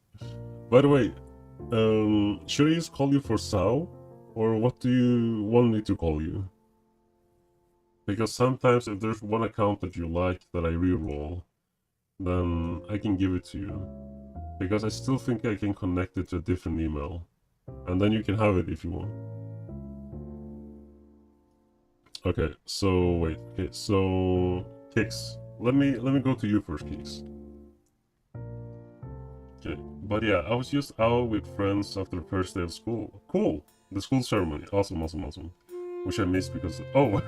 By the way, should I just call you for Sao? Or what do you want me to call you? Because sometimes if there's one account that you like that I reroll, then I can give it to you. Because I still think I can connect it to a different email. And then you can have it if you want. Okay, so wait. Okay, so Kix. Let me go to you first, Kix. Okay, but yeah, I was just out with friends after the first day of school. Cool! The school ceremony. Awesome. Which I missed because... Oh!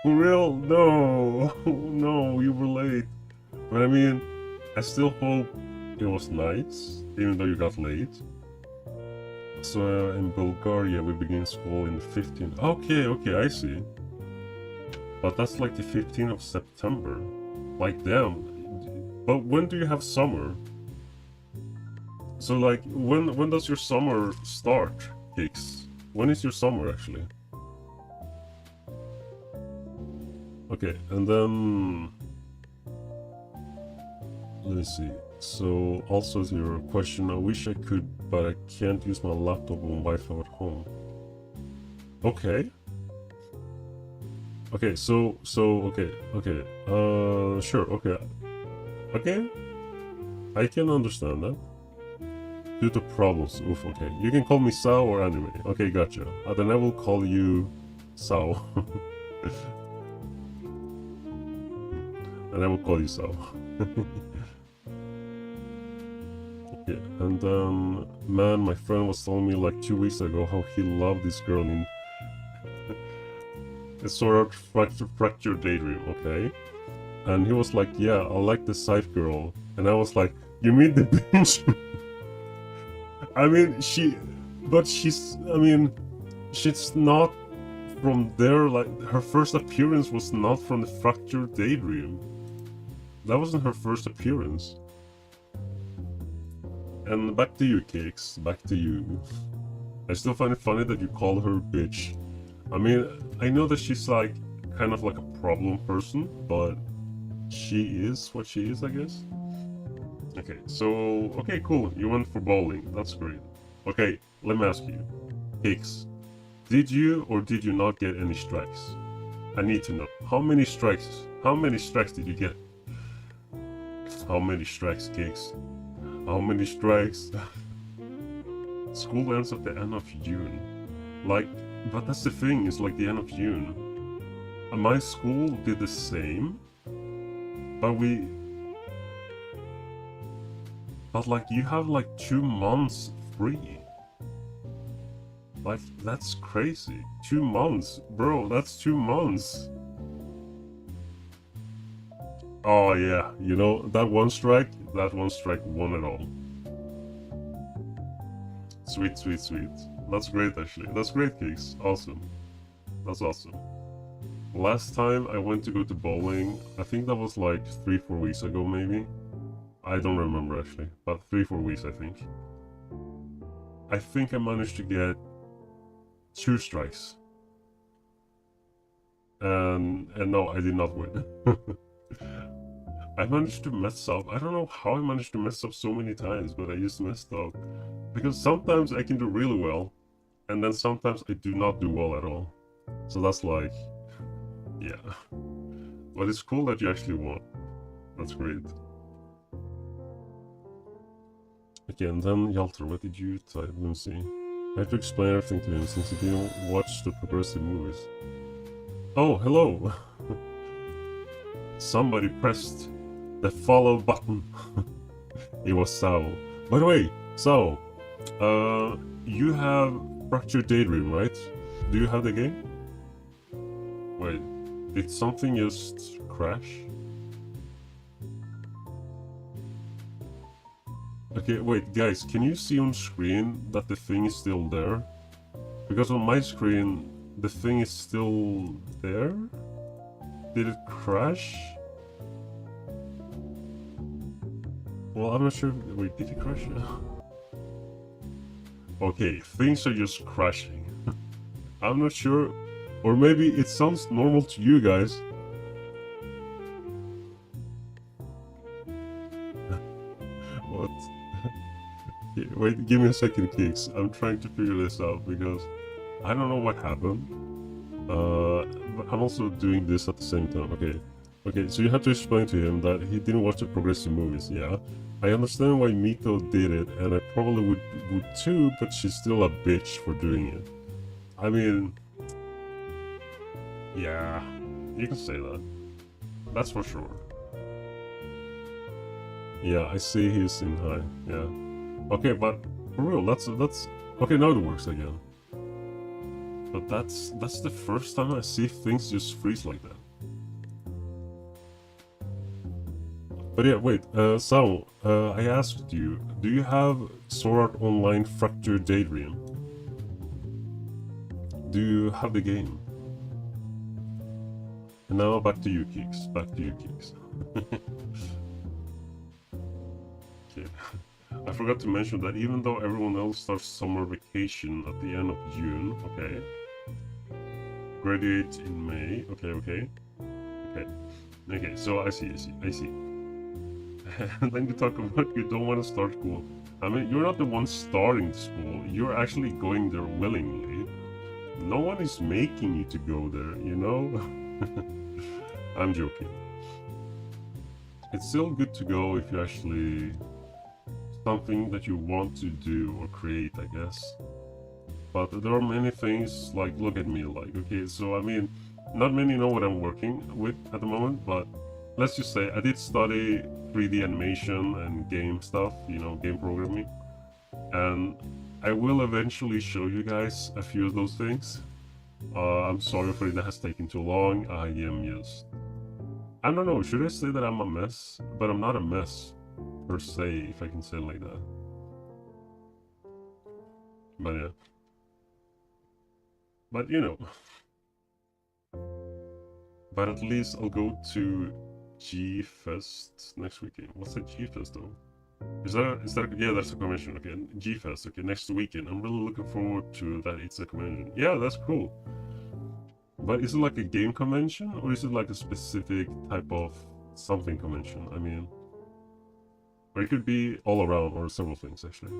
For real? No! No, you were late. But I mean, I still hope it was nice, even though you got late. So in Bulgaria, we begin school in the 15th. Okay, I see. But that's like the 15th of September. Like, damn. But when do you have summer? So like, when does your summer start, Kix? When is your summer, actually? Okay, and then... Let me see. So, also to your question, I wish I could, but I can't use my laptop and Wi-Fi at home. Okay. Okay, okay. Sure, okay. Okay. I can understand that. Due to problems, oof, okay. You can call me Sao or Anime. Okay, gotcha. Then I will call you Sao. And I will call you Sao. Okay, and man, my friend was telling me like 2 weeks ago how he loved this girl in a sort of fractured daydream, okay? And he was like, yeah, I like the side girl. And I was like, you mean the bitch? I mean, she's not from there, like, her first appearance was not from the fractured daydream. That wasn't her first appearance. And back to you, Cakes. Back to you. I still find it funny that you call her bitch. I mean, I know that she's like, kind of like a problem person, but she is what she is, I guess. Okay, so, okay, cool. You went for bowling. That's great. Okay, let me ask you. Cakes, did you or did you not get any strikes? I need to know. How many strikes did you get? How many strikes, Cakes? How many strikes? School ends at the end of June. Like, but that's the thing, it's like the end of June. And my school did the same. But like, you have like 2 months free. Like, that's crazy. 2 months. Bro, that's 2 months. Oh yeah, you know, that one strike won it all. Sweet. That's great, actually. That's great, Kicks. Awesome. That's awesome. Last time I went to go to bowling, I think that was like 3-4 weeks ago, maybe. I don't remember, actually. But 3-4 weeks, I think. I think I managed to get 2 strikes. And no, I did not win. I managed to mess up. I don't know how I managed to mess up so many times, but I just messed up. Because sometimes I can do really well, and then sometimes I do not do well at all. So that's like, yeah. But it's cool that you actually won. That's great. Okay, and then Yalter, what did you type? Let me see. I have to explain everything to him since he didn't watch the progressive movies. Oh, hello! Somebody pressed the follow button. It was Sao. By the way, Sao, you have Fractured Daydream, right? Do you have the game? Wait, did something just crash? Okay, wait, guys, can you see on screen that the thing is still there? Because on my screen, the thing is still there? Did it crash? Well, I'm not sure. Wait, did it crash? Okay, things are just crashing. I'm not sure. Or maybe it sounds normal to you guys. What? Wait, give me a second, Kicks. I'm trying to figure this out because I don't know what happened. But I'm also doing this at the same time. Okay, so you have to explain to him that he didn't watch the progressive movies, yeah? I understand why Miko did it, and I probably would too, but she's still a bitch for doing it. I mean... yeah, you can say that. That's for sure. Yeah, I see he's in high, yeah. Okay, but for real, that's... okay, now it works again. But that's the first time I see things just freeze like that. But yeah, wait, Sao, I asked you, do you have Sword Art Online Fractured Daydream? Do you have the game? And now back to you, Kicks. Back to you, Kicks. Okay. I forgot to mention that even though everyone else starts summer vacation at the end of June, okay. Graduate in May, okay. Okay, so I see. And then you talk about you don't want to start school. I mean, you're not the one starting school. You're actually going there willingly. No one is making you to go there, you know? I'm joking. It's still good to go if you actually... something that you want to do or create, I guess. But there are many things, like, look at me, like, okay, so I mean, not many know what I'm working with at the moment, but let's just say I did study 3D animation and game stuff, you know, game programming. And I will eventually show you guys a few of those things. I'm sorry for it that has taken too long. I am just... I don't know, should I say that I'm a mess? But I'm not a mess, per se, if I can say it like that. But yeah. But you know. But at least I'll go to G-Fest next weekend. What's a G-Fest though? Is that yeah, that's a convention. Okay, G-Fest. Okay, next weekend. I'm really looking forward to that. It's a convention. Yeah, that's cool. But is it like a game convention or is it like a specific type of something convention? I mean, or it could be all around or several things actually.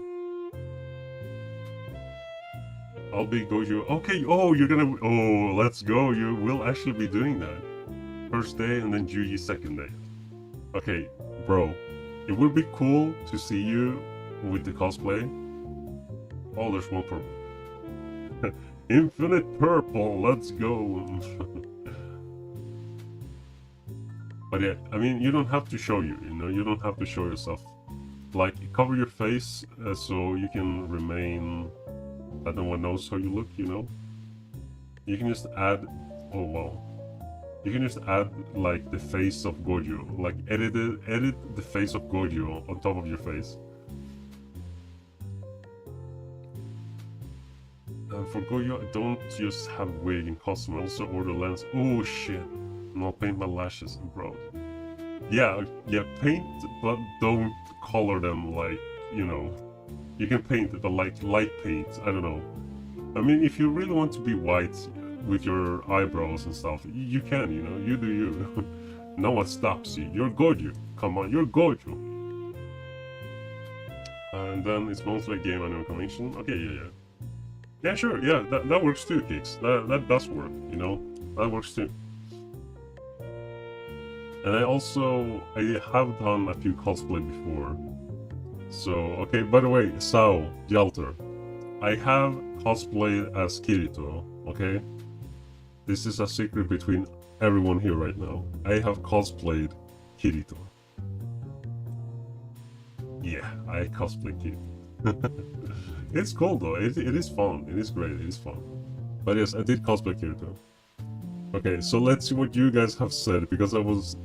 I'll be Gojo. Okay, oh, you're gonna... oh, let's go. You will actually be doing that. First day and then Juji second day. Okay, bro. It would be cool to see you with the cosplay. Oh, there's one purple. Infinite purple, let's go. But yeah, I mean, you don't have to show you know, you don't have to show yourself. Like, cover your face so you can remain... that no one knows how you look, you know? You can just add... oh wow. You can just add, like, the face of Gojo. Like, edit the face of Gojo on top of your face. for Goyo, I don't just have wig and costume, I also order lens. Oh shit. I'll paint my lashes and brows. Yeah, paint, but don't color them like, you know. You can paint it, but like light paint, I don't know. I mean, if you really want to be white with your eyebrows and stuff, you can, you know, you do you. No one stops you. You're Gojo. Come on, you're Gojo. And then it's mostly a game anime convention. Okay, yeah. Yeah, sure, yeah, that works too, Kicks. That does work, you know? That works too. And I have done a few cosplay before. So, okay, by the way, Sao, Jalter, I have cosplayed as Kirito, okay? This is a secret between everyone here right now. I have cosplayed Kirito. Yeah, I cosplay Kirito. It's cool though, it is fun, it is great, it is fun. But yes, I did cosplay Kirito. Okay, so let's see what you guys have said, because I was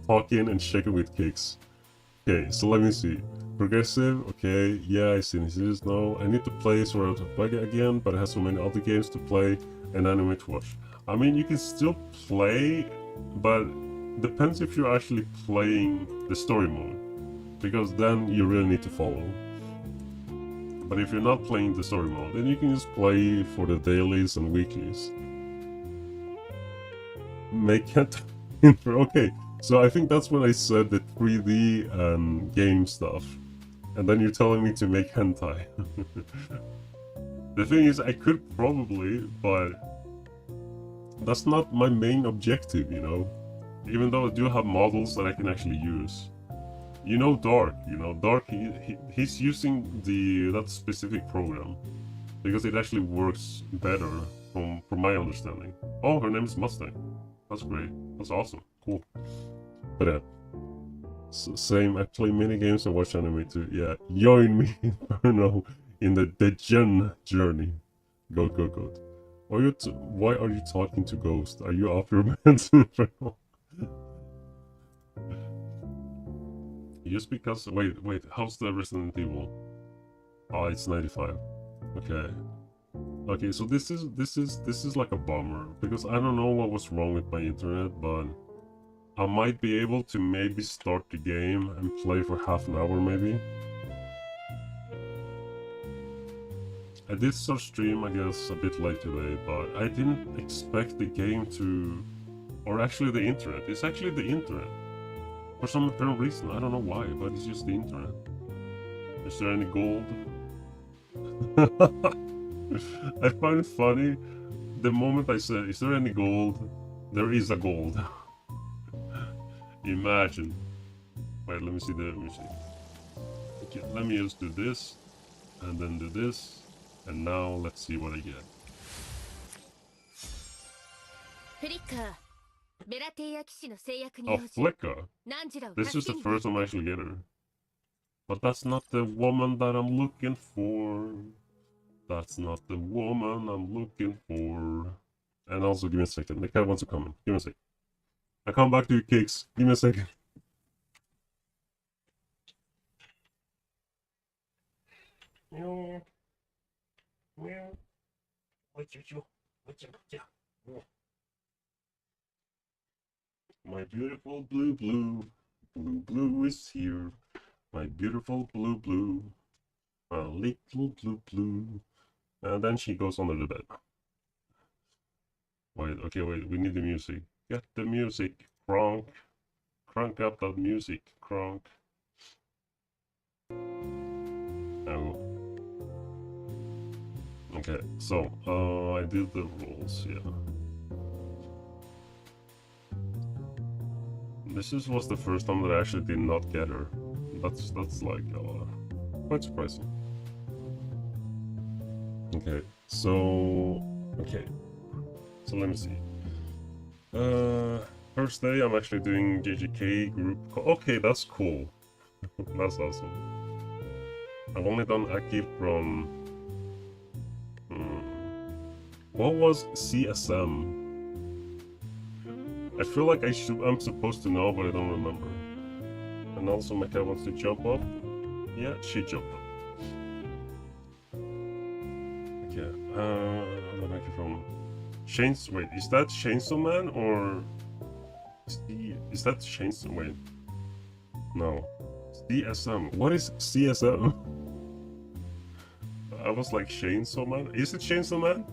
talking and checking with Kicks. Okay, so let me see. Progressive, okay, yeah, I see this. No, I need to play Sword of Buggy again, but I have so many other games to play and anime to watch. I mean, you can still play, but depends if you're actually playing the story mode, because then you really need to follow. But if you're not playing the story mode, then you can just play for the dailies and weeklies. Make it intro, okay. So I think that's when I said the 3D game stuff. And then you're telling me to make hentai. The thing is, I could probably, but that's not my main objective, you know? Even though I do have models that I can actually use. You know Dark, he's using that specific program. Because it actually works better from my understanding. Oh, her name is Mustang. That's great. That's awesome. Cool. But same, I play minigames and watch anime too. Yeah, join me, Inferno, in the Degen journey. Go. Why are you talking to Ghost? Are you off your meds, Inferno? Just because. Wait. How's the Resident Evil? Oh, it's 95. Okay. So this is like a bummer, because I don't know what was wrong with my internet, but I might be able to maybe start the game and play for half an hour maybe. I did start stream, I guess, a bit late today, but I didn't expect the game to... Or actually the internet. It's actually the internet. For some apparent reason, I don't know why, but it's just the internet. Is there any gold? I find it funny, the moment I said, is there any gold? There is a gold. Imagine. Wait, let me see. Okay, let me just do this, and then do this, and now let's see what I get. Oh, Flicker! This is the first time I actually get her. But that's not the woman that I'm looking for. That's not the woman I'm looking for. And also, give me a second. The cat wants to come in. Give me a second. I come back to you, Cakes. Give me a second. Meow. My beautiful blue is here. My beautiful blue. A little blue. And then she goes under the bed. Wait, we need the music. Get the music, Kronk. Crank up that music, Kronk. Oh. Okay, so, I did the rules, yeah. This was the first time that I actually did not get her. That's like, quite surprising. Okay, so let me see. First day I'm actually doing JJK group. Okay, that's cool. That's awesome. I've only done Aki from... What was CSM? I feel like I'm supposed to know, but I don't remember. And also my cat wants to jump up. Yeah, she jumped up. Okay, The microphone. Wait, is that Chainsaw Man or... Is that Chainsaw... Wait. No. CSM. What is CSM? I was like Chainsaw Man? Is it Chainsaw Man?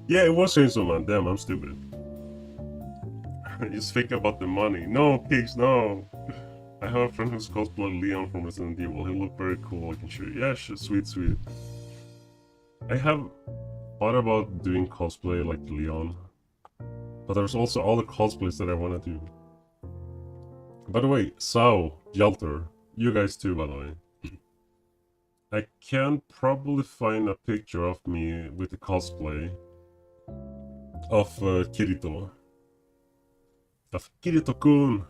Yeah, it was Chainsaw Man. Damn, I'm stupid. Just think about the money. No, Pigs, no. I have a friend who's cosplayed Leon from Resident Evil. He looked very cool. I can show you. Yeah, sweet, sweet. I have thought about doing cosplay like Leon, but there's also all the cosplays that I want to do. By the way, Sao, Yalter, you guys too, by the way. I can probably find a picture of me with the cosplay of Kirito. Of Kirito-kun!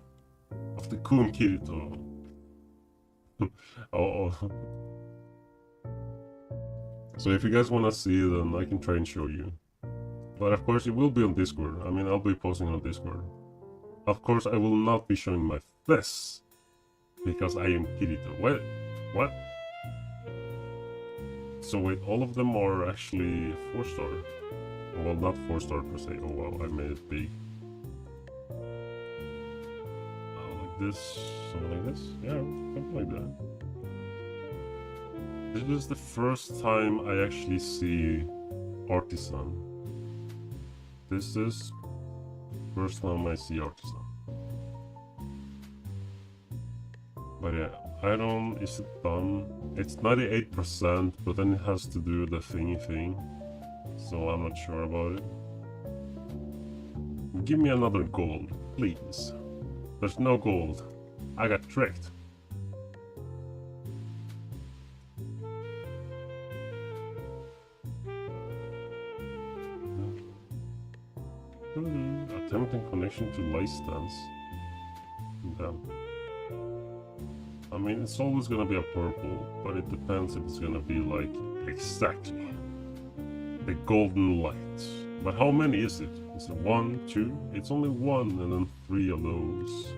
Of the Kun Kirito. Oh. So if you guys want to see it, then I can try and show you. But of course it will be on Discord. I mean, I'll be posting on Discord. Of course I will not be showing my face. Because I am Kirito. Wait, what? So wait, all of them are actually 4-star. Well, not 4-star per se. Oh wow, I made it big. Like this, something like this. Yeah, something like that. This is the first time I actually see Artisan. This is first time I see Artisan. But yeah, I don't... Is it done? It's 98%, but then it has to do the thingy thing. So I'm not sure about it. Give me another gold, please. There's no gold. I got tricked. Attempting connection to license. Damn. I mean, it's always gonna be a purple, but it depends if it's gonna be like exactly the golden light. But how many is it? Is it 1, 2? It's only 1 and then 3 of those.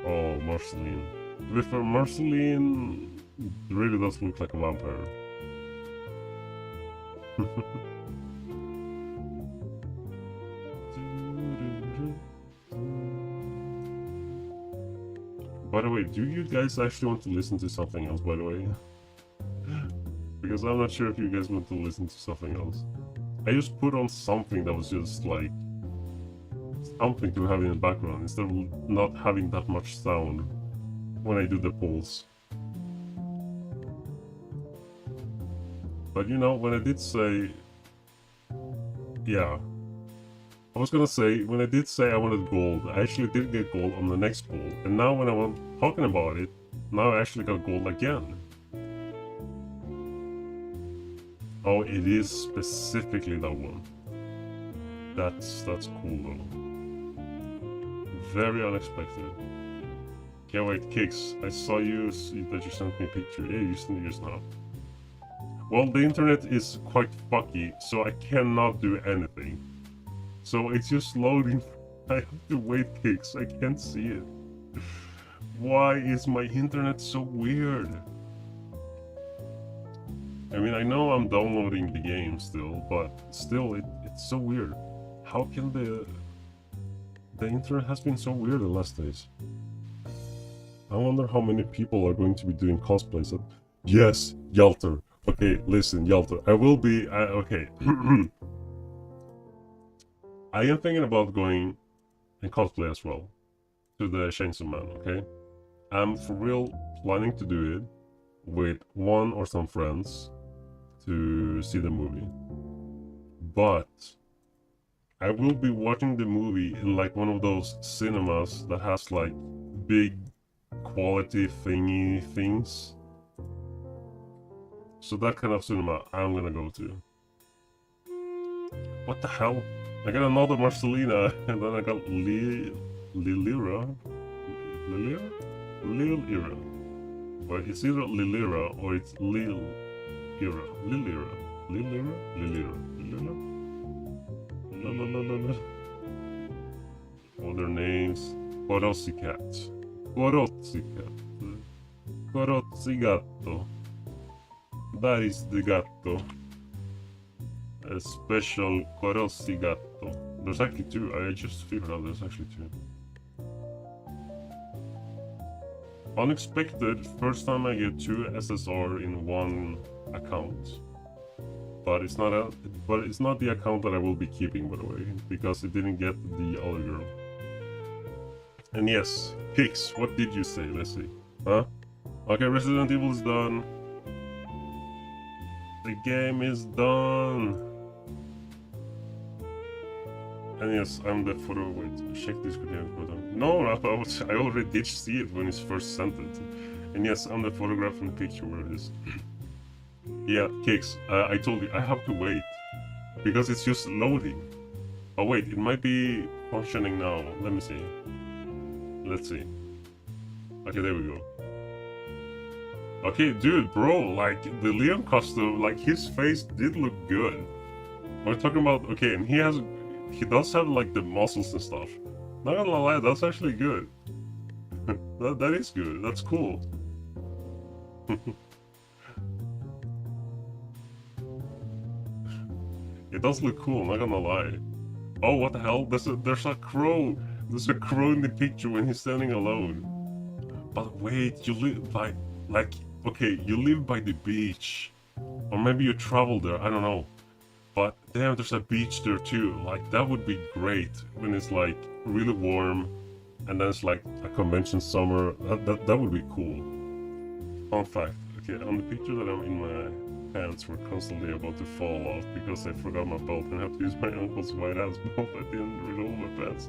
Oh, Marceline. To be fair, Marceline really does look like a vampire. By the way, do you guys actually want to listen to something else, by the way? Because I'm not sure if you guys want to listen to something else. I just put on something that was just like... something to have in the background, instead of not having that much sound when I do the polls. But you know, when I did say... Yeah. I was gonna say, when I did say I wanted gold, I actually did get gold on the next poll. And now when I'm talking about it, now I actually got gold again. Oh, it is specifically that one. That's cool though. Very unexpected. Okay, wait, Kicks, I saw you that you sent me a picture. Yeah, you sent it just now. Well, the internet is quite fucky, so I cannot do anything. So it's just loading. I have to wait, Kicks. I can't see it. Why is my internet so weird? I mean, I know I'm downloading the game still, but still, it's so weird. How can the internet has been so weird the last days? I wonder how many people are going to be doing cosplays of... Yes, Yalter. Okay, listen, Yalter. I will be... okay. I am thinking about going and cosplay as well. To the Chainsaw Man, okay? I'm for real planning to do it with one or some friends to see the movie. But I will be watching the movie in like one of those cinemas that has like big quality thingy things. So that kind of cinema I'm gonna go to. What the hell? I got another Marcelina, and then I got Lilira. Lilira. Well, it's either Lilira or it's Lilira. Lilira. All their names. Gorosicat. Corozzigatto. That is the gatto. A special Corozzigatto. There's actually two. I just figured out there's actually two. Unexpected. First time I get 2 SSR in one account. But it's not the account that I will be keeping, by the way, because it didn't get the other girl. And yes, Kix, what did you say? Let's see. Huh? Okay, Resident Evil is done. The game is done. And yes, I'm the photo. Wait, check this video. No, I already did see it when it's first sent it. And yes, I'm the photograph in the picture where it is. Yeah, Kix, I told you, I have to wait. Because it's just loading. Oh wait, it might be functioning now. Let me see. Let's see. Okay, there we go. Okay, dude, bro, like, the Leon costume, like, his face did look good. We're talking about, okay, and he does have, like, the muscles and stuff. Not gonna lie, that's actually good. that is good, that's cool. It does look cool, not gonna lie. Oh, what the hell? There's a crow. There's a crow in the picture when he's standing alone. But wait, you live by, like, okay, you live by the beach. Or maybe you travel there, I don't know. But damn, there's a beach there too. Like, that would be great when it's like really warm and then it's like a convention summer. That would be cool. Fun fact, okay, on the picture that I'm in, my pants were constantly about to fall off because I forgot my belt and I have to use my uncle's white ass belt. I didn't reload my pants.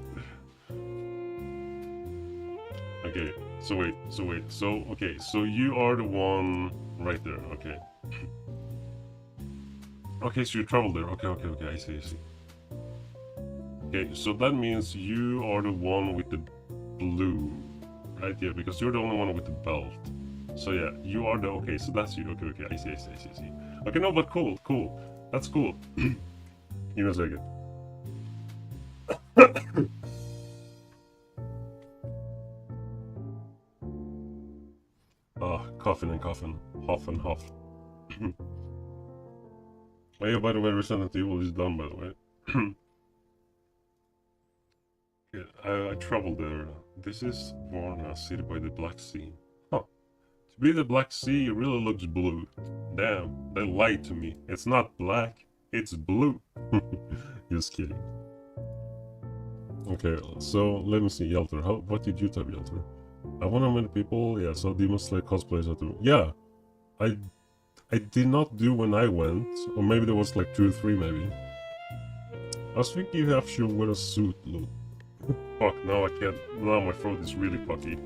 Okay, so wait, so you are the one right there, okay. Okay, so you traveled there, okay, I see. Okay, so that means you are the one with the blue, right? Yeah, because you're the only one with the belt. So yeah, you are the, okay, so that's you, okay, I see. Okay, no, but cool, that's cool. Give me a second. Coughing and coughing, huff and huff. Oh yeah, by the way, Resident Evil is done, by the way. Yeah, I traveled there. This is Varna, city by the Black Sea. Huh. To be the Black Sea, it really looks blue. Damn, they lied to me. It's not black, it's blue. Just kidding. Okay, so let me see, Yelter. What did you type, Yelter? I want to meet people. Yeah, so Demon Slayer cosplays I do. Yeah, I did not do when I went, or maybe there was like 2 or 3 maybe. I was thinking you have to wear a suit look. Fuck, now I can't. Now my throat is really fucky.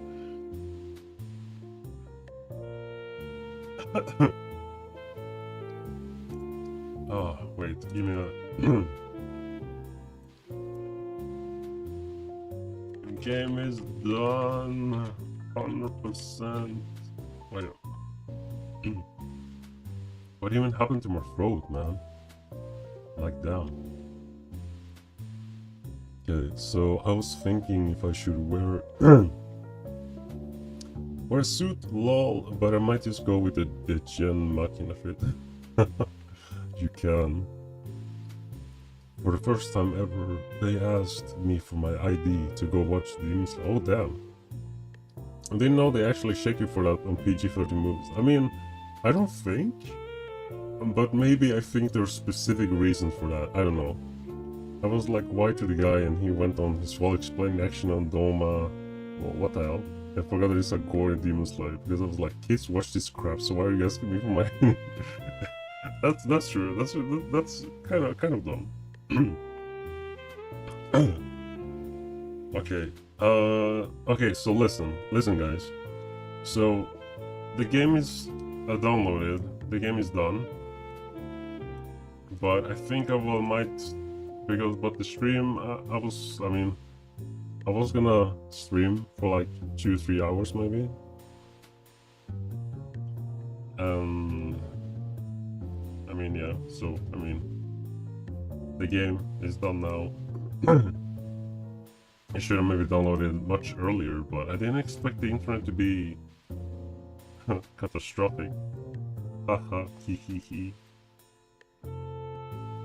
Oh, wait, give me a... Game is done. 100%. Wait. What even happened to my throat, man? Like, damn. Okay, so I was thinking if I should wear wear a suit, lol, but I might just go with the Gen Machina fit. You can. For the first time ever, they asked me for my ID to go watch the Demon Slayer. Oh damn. I didn't know they actually check you for that on PG-13 movies. I mean, I don't think, but maybe I think there's specific reasons for that. I don't know. I was like white to the guy and he went on his well-explained action on Doma. Well, what the hell? I forgot that it's a gore in Demon Slayer because I was like, kids watch this crap, so why are you asking me for my... That's true. That's kind of dumb. Okay. Okay, so listen guys. So the game is downloaded. The game is done. But I think I might but the stream I was gonna stream for like 2-3 hours maybe. I mean, yeah, so I mean the game is done now. I should have maybe downloaded much earlier, but I didn't expect the internet to be Catastrophic. Haha, hee hee hee.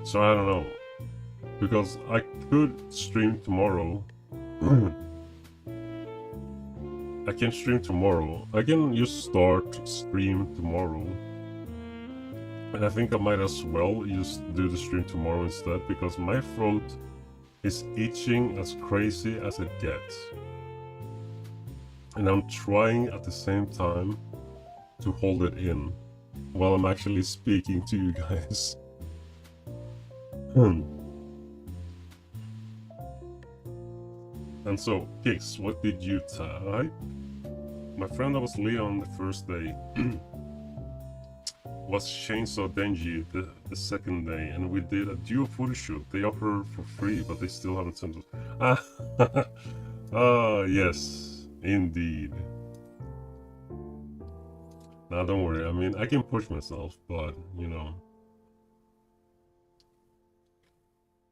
So I don't know. Because I could stream tomorrow. I can stream tomorrow. I can just start stream tomorrow. And I think I might as well just do the stream tomorrow instead, because my throat is itching as crazy as it gets. And I'm trying at the same time to hold it in while I'm actually speaking to you guys. And so, Kix, what did you type? My friend that was Leon the first day was Chainsaw Denji the second day, and we did a duo photo shoot. They offer for free, but they still haven't sent us. Ah, yes, indeed. Nah, don't worry. I mean, I can push myself, but, you know.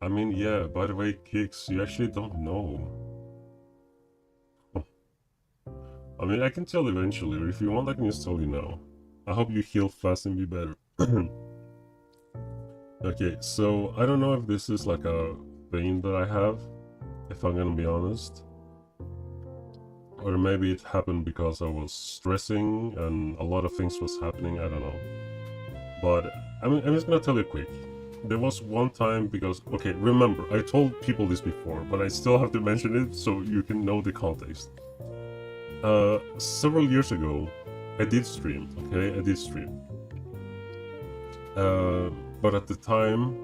I mean, yeah, by the way, Kix, you actually don't know. I mean, I can tell eventually, or if you want, I can just tell you now. I hope you heal fast and be better. Okay, so I don't know if this is like a thing that I have, if I'm gonna be honest. Or maybe it happened because I was stressing and a lot of things was happening, I don't know. But I'm just gonna tell you quick. There was one time because, okay, remember, I told people this before, but I still have to mention it so you can know the context. Several years ago, I did stream, okay? I did stream. But at the time,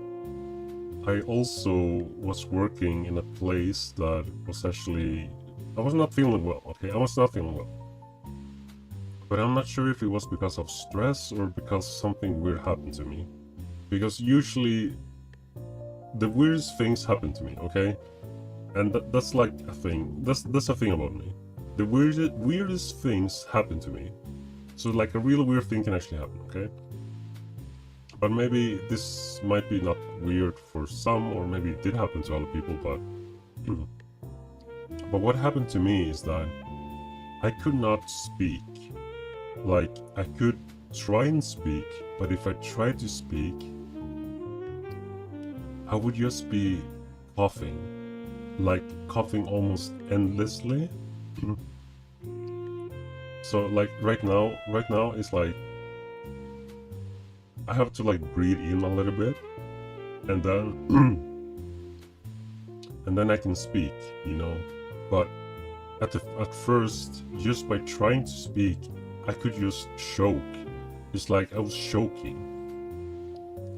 I also was working in a place that was actually... I was not feeling well, okay? I was not feeling well. But I'm not sure if it was because of stress or because something weird happened to me. Because usually, the weirdest things happen to me, okay? And that's like a thing. That's a thing about me. The weirdest things happen to me. So like a real weird thing can actually happen, okay? But maybe this might be not weird for some, or maybe it did happen to other people, but... But what happened to me is that I could not speak. Like, I could try and speak, but if I tried to speak, I would just be coughing. Like, coughing almost endlessly. So, like, right now, it's like... I have to, like, breathe in a little bit, and then... and then I can speak, you know? But at first, just by trying to speak, I could just choke. It's like I was choking.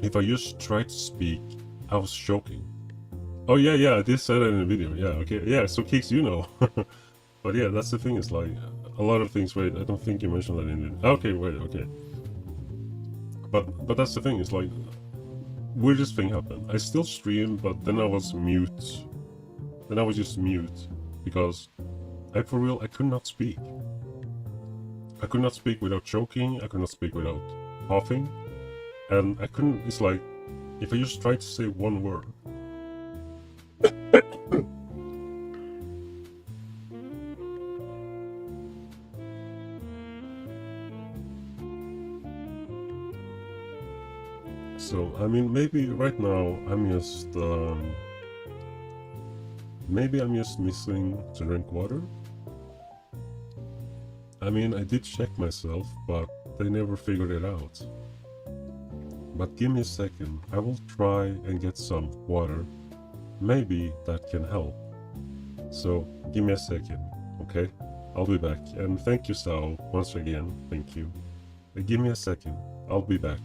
If I just tried to speak, I was choking. Oh yeah, I did say that in the video. Yeah, okay, yeah. So Kix, you know. But yeah, that's the thing. It's like a lot of things. Wait, I don't think you mentioned that in it. Okay, wait, okay. But that's the thing. It's like weirdest thing happened. I still stream, but then I was mute. Then I was just mute because for real, I could not speak. I could not speak without choking. I could not speak without coughing, and I couldn't. It's like if I just tried to say one word. So, I mean, maybe right now I'm just, maybe I'm just missing to drink water. I mean, I did check myself, but they never figured it out. But give me a second, I will try and get some water. Maybe that can help. So, give me a second, okay? I'll be back. And thank you, Sao, once again, thank you. Give me a second, I'll be back.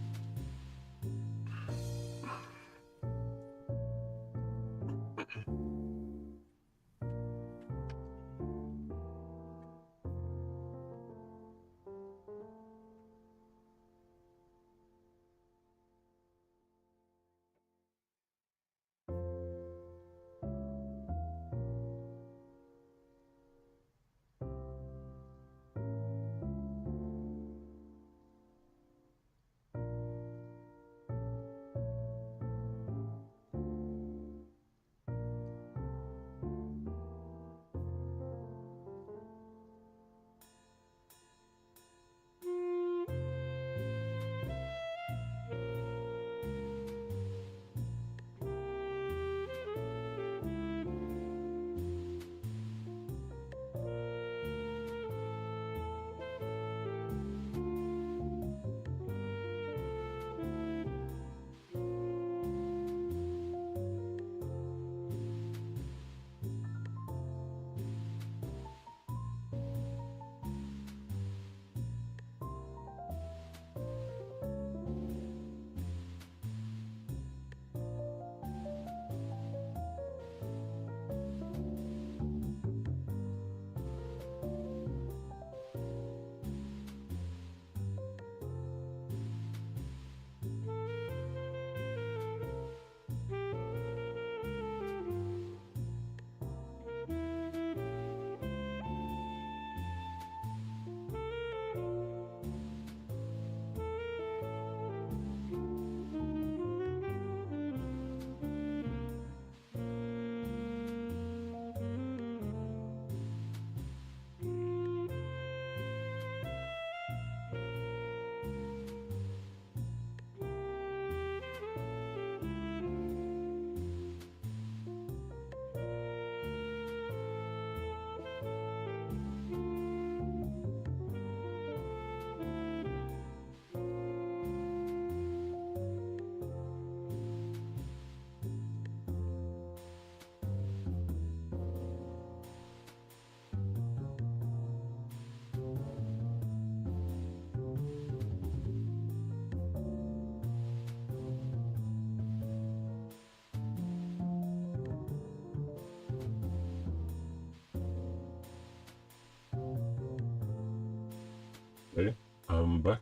Okay, I'm back.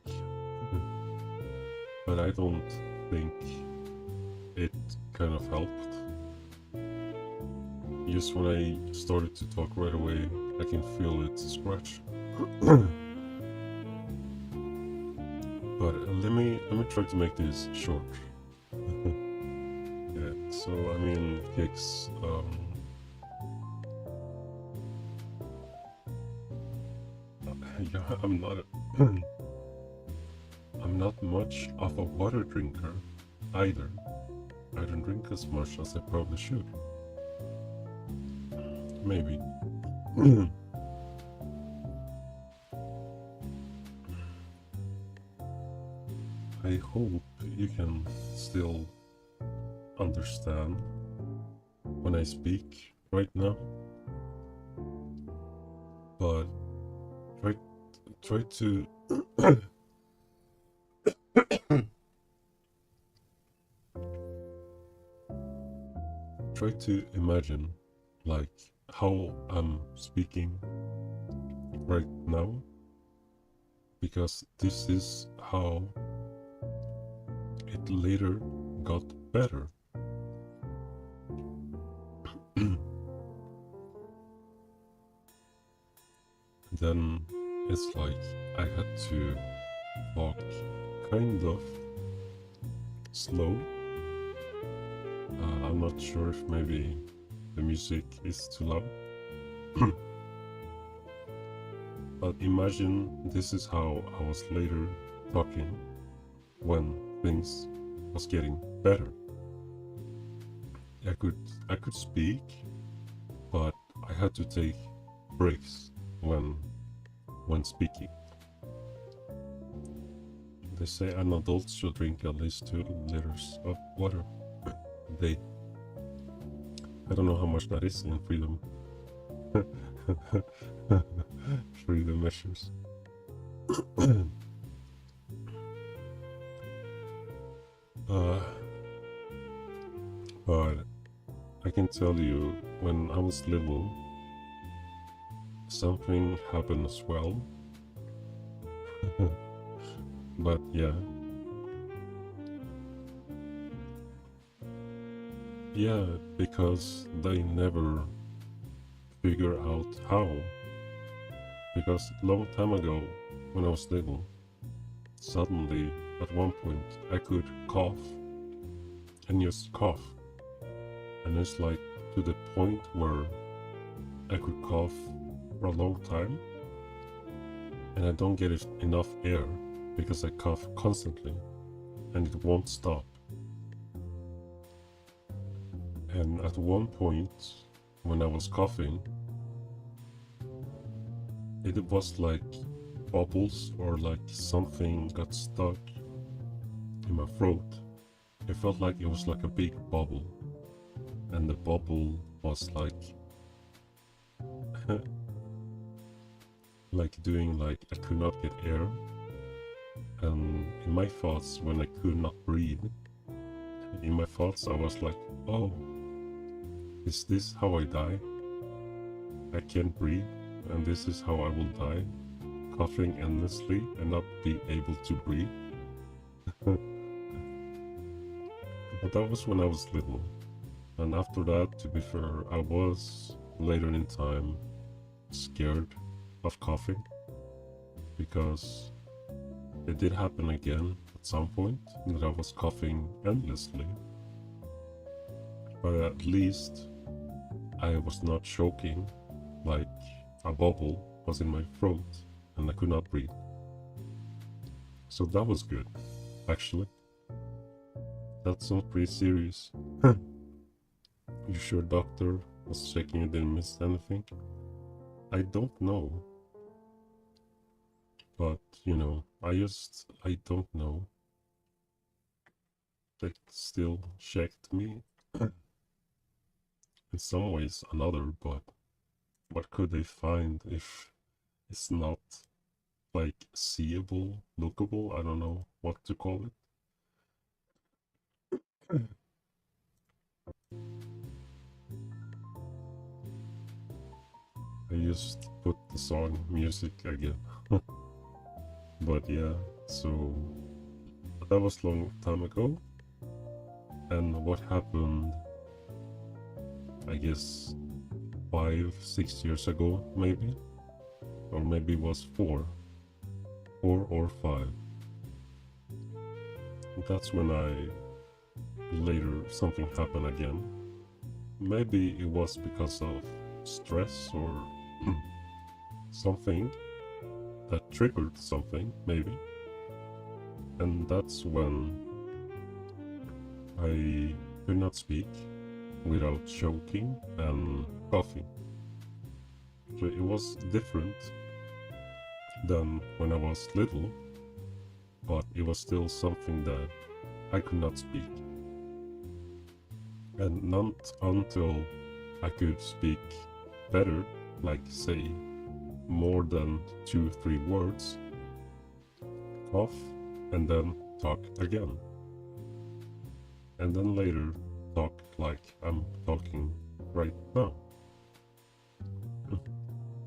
But I don't think it kind of helped. Just when I started to talk right away, I can feel it scratch. But let me try to make this short. Yeah, so I mean, gigs. Yeah, I'm not much of a water drinker either. I don't drink as much as I probably should. Maybe. I hope you can still understand when I speak right now, but try try to try to imagine like how I'm speaking right now, because this is how it later got better. Then it's like I had to talk kind of slow. I'm not sure if maybe the music is too loud. But imagine this is how I was later talking when things was getting better. I could speak, but I had to take breaks when speaking. They say an adult should drink at least 2 liters of water a day. I don't know how much that is in freedom. Freedom measures. uh, but I can tell you, when I was little, something happened as well. But yeah. Yeah, because they never figure out how. Because long time ago, when I was little, suddenly at one point I could cough and just cough. And it's like to the point where I could cough for a long time and I don't get enough air because I cough constantly and it won't stop. And at one point, when I was coughing, it was like bubbles or like something got stuck in my throat. It felt like it was like a big bubble, and the bubble was like like doing like I could not get air. And in my thoughts, when I could not breathe, in my thoughts I was like, oh, is this how I die? I can't breathe, and this is how I will die, coughing endlessly and not be able to breathe. But that was when I was little. And after that, to be fair, I was later in time scared of coughing, because it did happen again at some point that I was coughing endlessly. But at least I was not choking like a bubble was in my throat and I could not breathe. So that was good, actually. That sounds pretty serious. You sure doctor was checking you didn't miss anything? I don't know. But, you know, I don't know. They still checked me. In some ways, another, but what could they find if it's not like seeable, lookable? I don't know what to call it. I just put the song music again. But yeah, so that was a long time ago. And what happened, I guess, 5, 6 years ago, maybe? Or maybe it was 4 or 5. That's when later something happened again. Maybe it was because of stress or something that triggered something, maybe. And that's when I could not speak without choking and coughing. So it was different than when I was little, but it was still something that I could not speak. And not until I could speak better, like say more than 2-3 words, cough, and then talk again. And then later talk like I'm talking right now.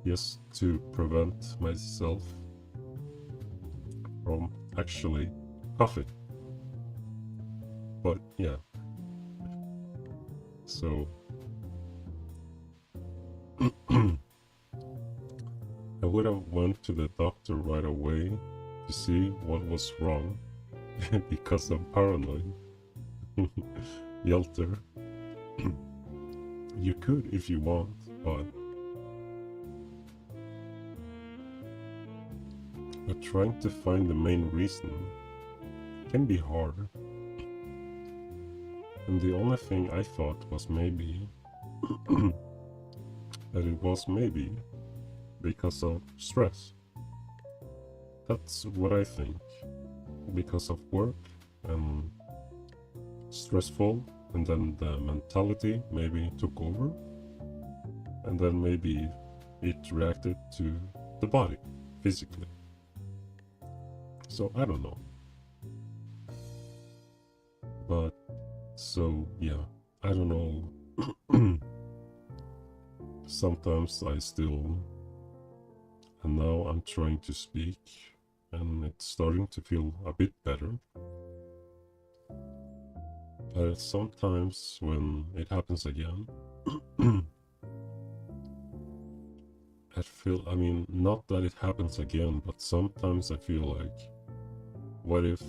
Just to prevent myself from actually coughing. But yeah. So I would have went to the doctor right away to see what was wrong because I'm paranoid. Yelter. You could if you want, but trying to find the main reason can be hard. And the only thing I thought was maybe that it was maybe because of stress. That's what I think. Because of work and stressful, and then the mentality maybe took over, and then maybe it reacted to the body physically. So I don't know. But so yeah, I don't know. Sometimes I still, and now I'm trying to speak and it's starting to feel a bit better. But sometimes when it happens again, I mean, not that it happens again, but sometimes I feel like, what if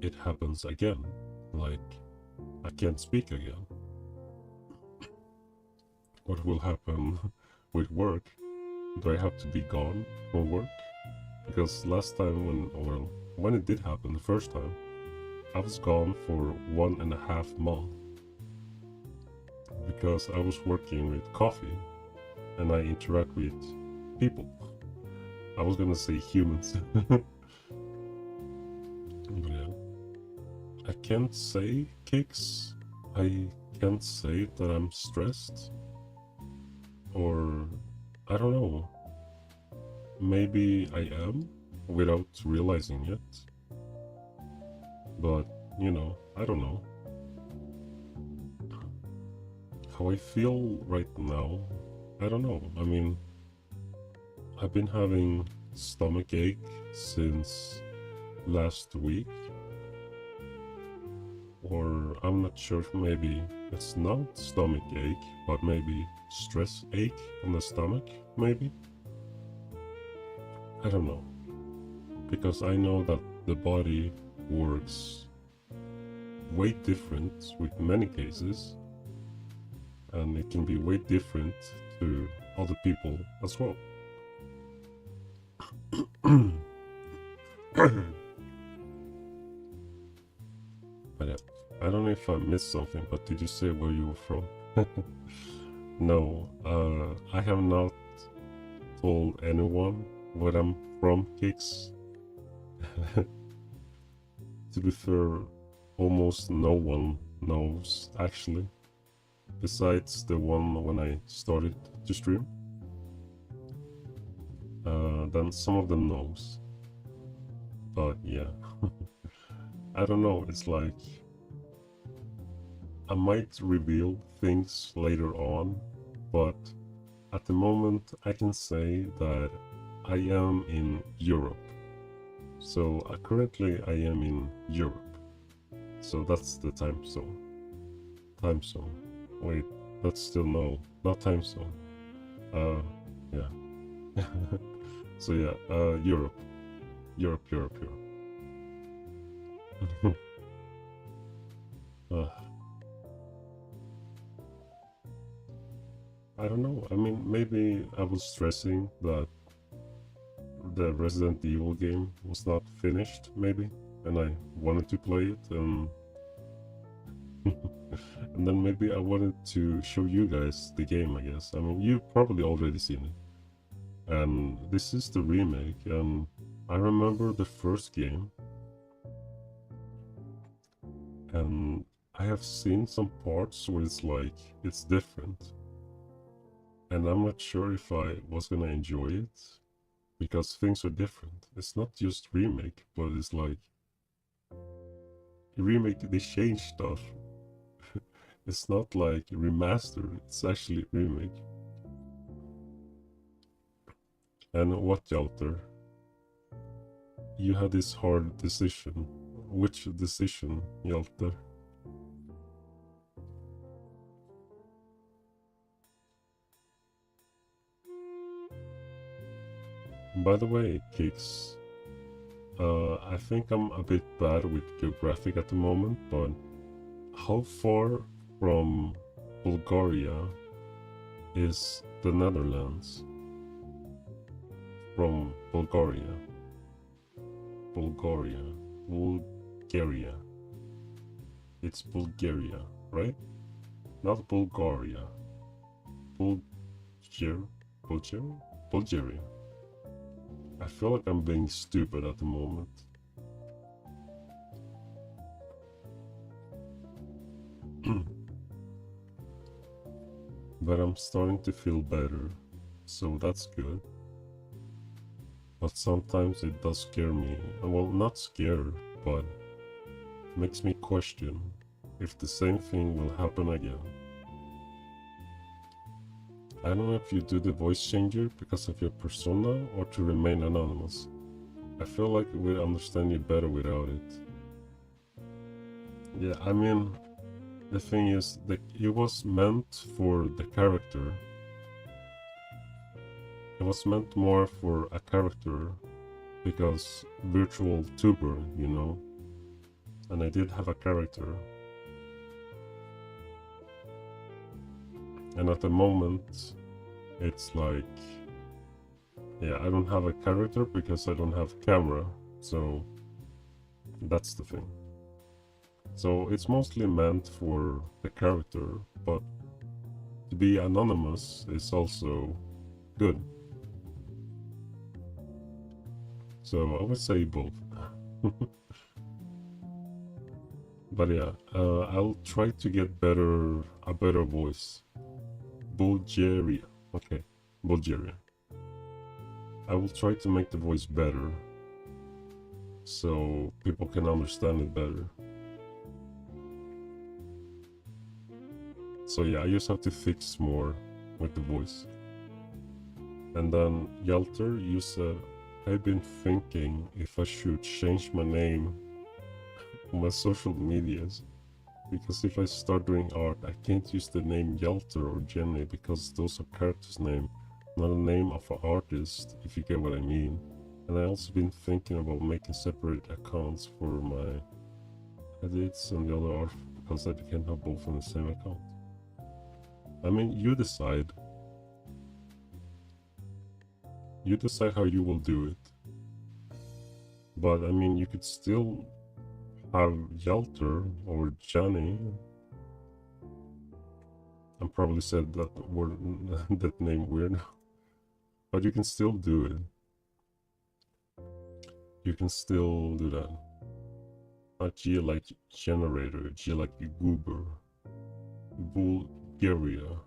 it happens again? Like, I can't speak again. What will happen with work? Do I have to be gone from work? Because last time when it did happen the first time, I was gone for 1.5 months. Because I was working with coffee and I interact with people. I was gonna say humans. But yeah. I can't say kicks. I can't say that I'm stressed. Or I don't know. Maybe I am without realizing it. But, I don't know. How I feel right now, I don't know. I mean, I've been having stomach ache since last week. Or I'm not sure, maybe it's not stomach ache, but maybe stress ache on the stomach, maybe? I don't know. Because I know that the body works way different with many cases, and it can be way different to other people as well. But yeah, I don't know if I missed something, but did you say where you were from? No, I have not told anyone where I'm from, Kicks. To be fair, almost no one knows, actually. Besides the one when I started to stream. Then some of them knows. But yeah. I don't know, it's like I might reveal things later on, but at the moment I can say that I am in Europe. So currently I am in Europe. So that's the time zone. Time zone. Wait, that's still no, not time zone. Yeah. So yeah, Europe. Europe, Europe, Europe. uh, I don't know. I mean, maybe I was stressing that the Resident Evil game was not finished, maybe, and I wanted to play it, and and then maybe I wanted to show you guys the game, I guess. I mean, you've probably already seen it, and this is the remake, and I remember the first game, and I have seen some parts where it's like, it's different, and I'm not sure if I was gonna enjoy it, because things are different. It's not just remake, but it's like, remake, they change stuff. It's not like remastered, it's actually remake. And what, Hjalter? You had this hard decision. Which decision, Hjalter? By the way, Kix, I think I'm a bit bad with geographic at the moment, but how far from Bulgaria is the Netherlands? From Bulgaria. Bulgaria. Bulgaria. It's Bulgaria, right? Not Bulgaria. Bulgaria? Bulgaria? Bulgaria. I feel like I'm being stupid at the moment. But I'm starting to feel better, so that's good. But sometimes it does scare me. Well, not scared, but makes me question if the same thing will happen again. I don't know if you do the voice changer because of your persona or to remain anonymous. I feel like we'd understand you better without it. Yeah, I mean, the thing is that it was meant for the character. It was meant more for a character because virtual tuber, you know, and I did have a character. And at the moment, it's like, yeah, I don't have a character because I don't have camera, so that's the thing. So it's mostly meant for the character, but to be anonymous is also good. So I would say both. But yeah, I'll try to get a better voice. Bulgaria. Okay, Bulgaria. I will try to make the voice better so people can understand it better. So yeah, I just have to fix more with the voice. And then Yalter, you said, I've been thinking if I should change my name on my social medias. Because if I start doing art, I can't use the name Yalter or Jenny because those are characters' name, not a name of an artist, if you get what I mean. And I also been thinking about making separate accounts for my edits and the other art because I can't have both on the same account. I mean, you decide. You decide how you will do it. But I mean, you could still have Yalter or Johnny. I probably said that word, that name weird. But you can still do it. You can still do that. Not G like generator, G like goober. Bulgaria.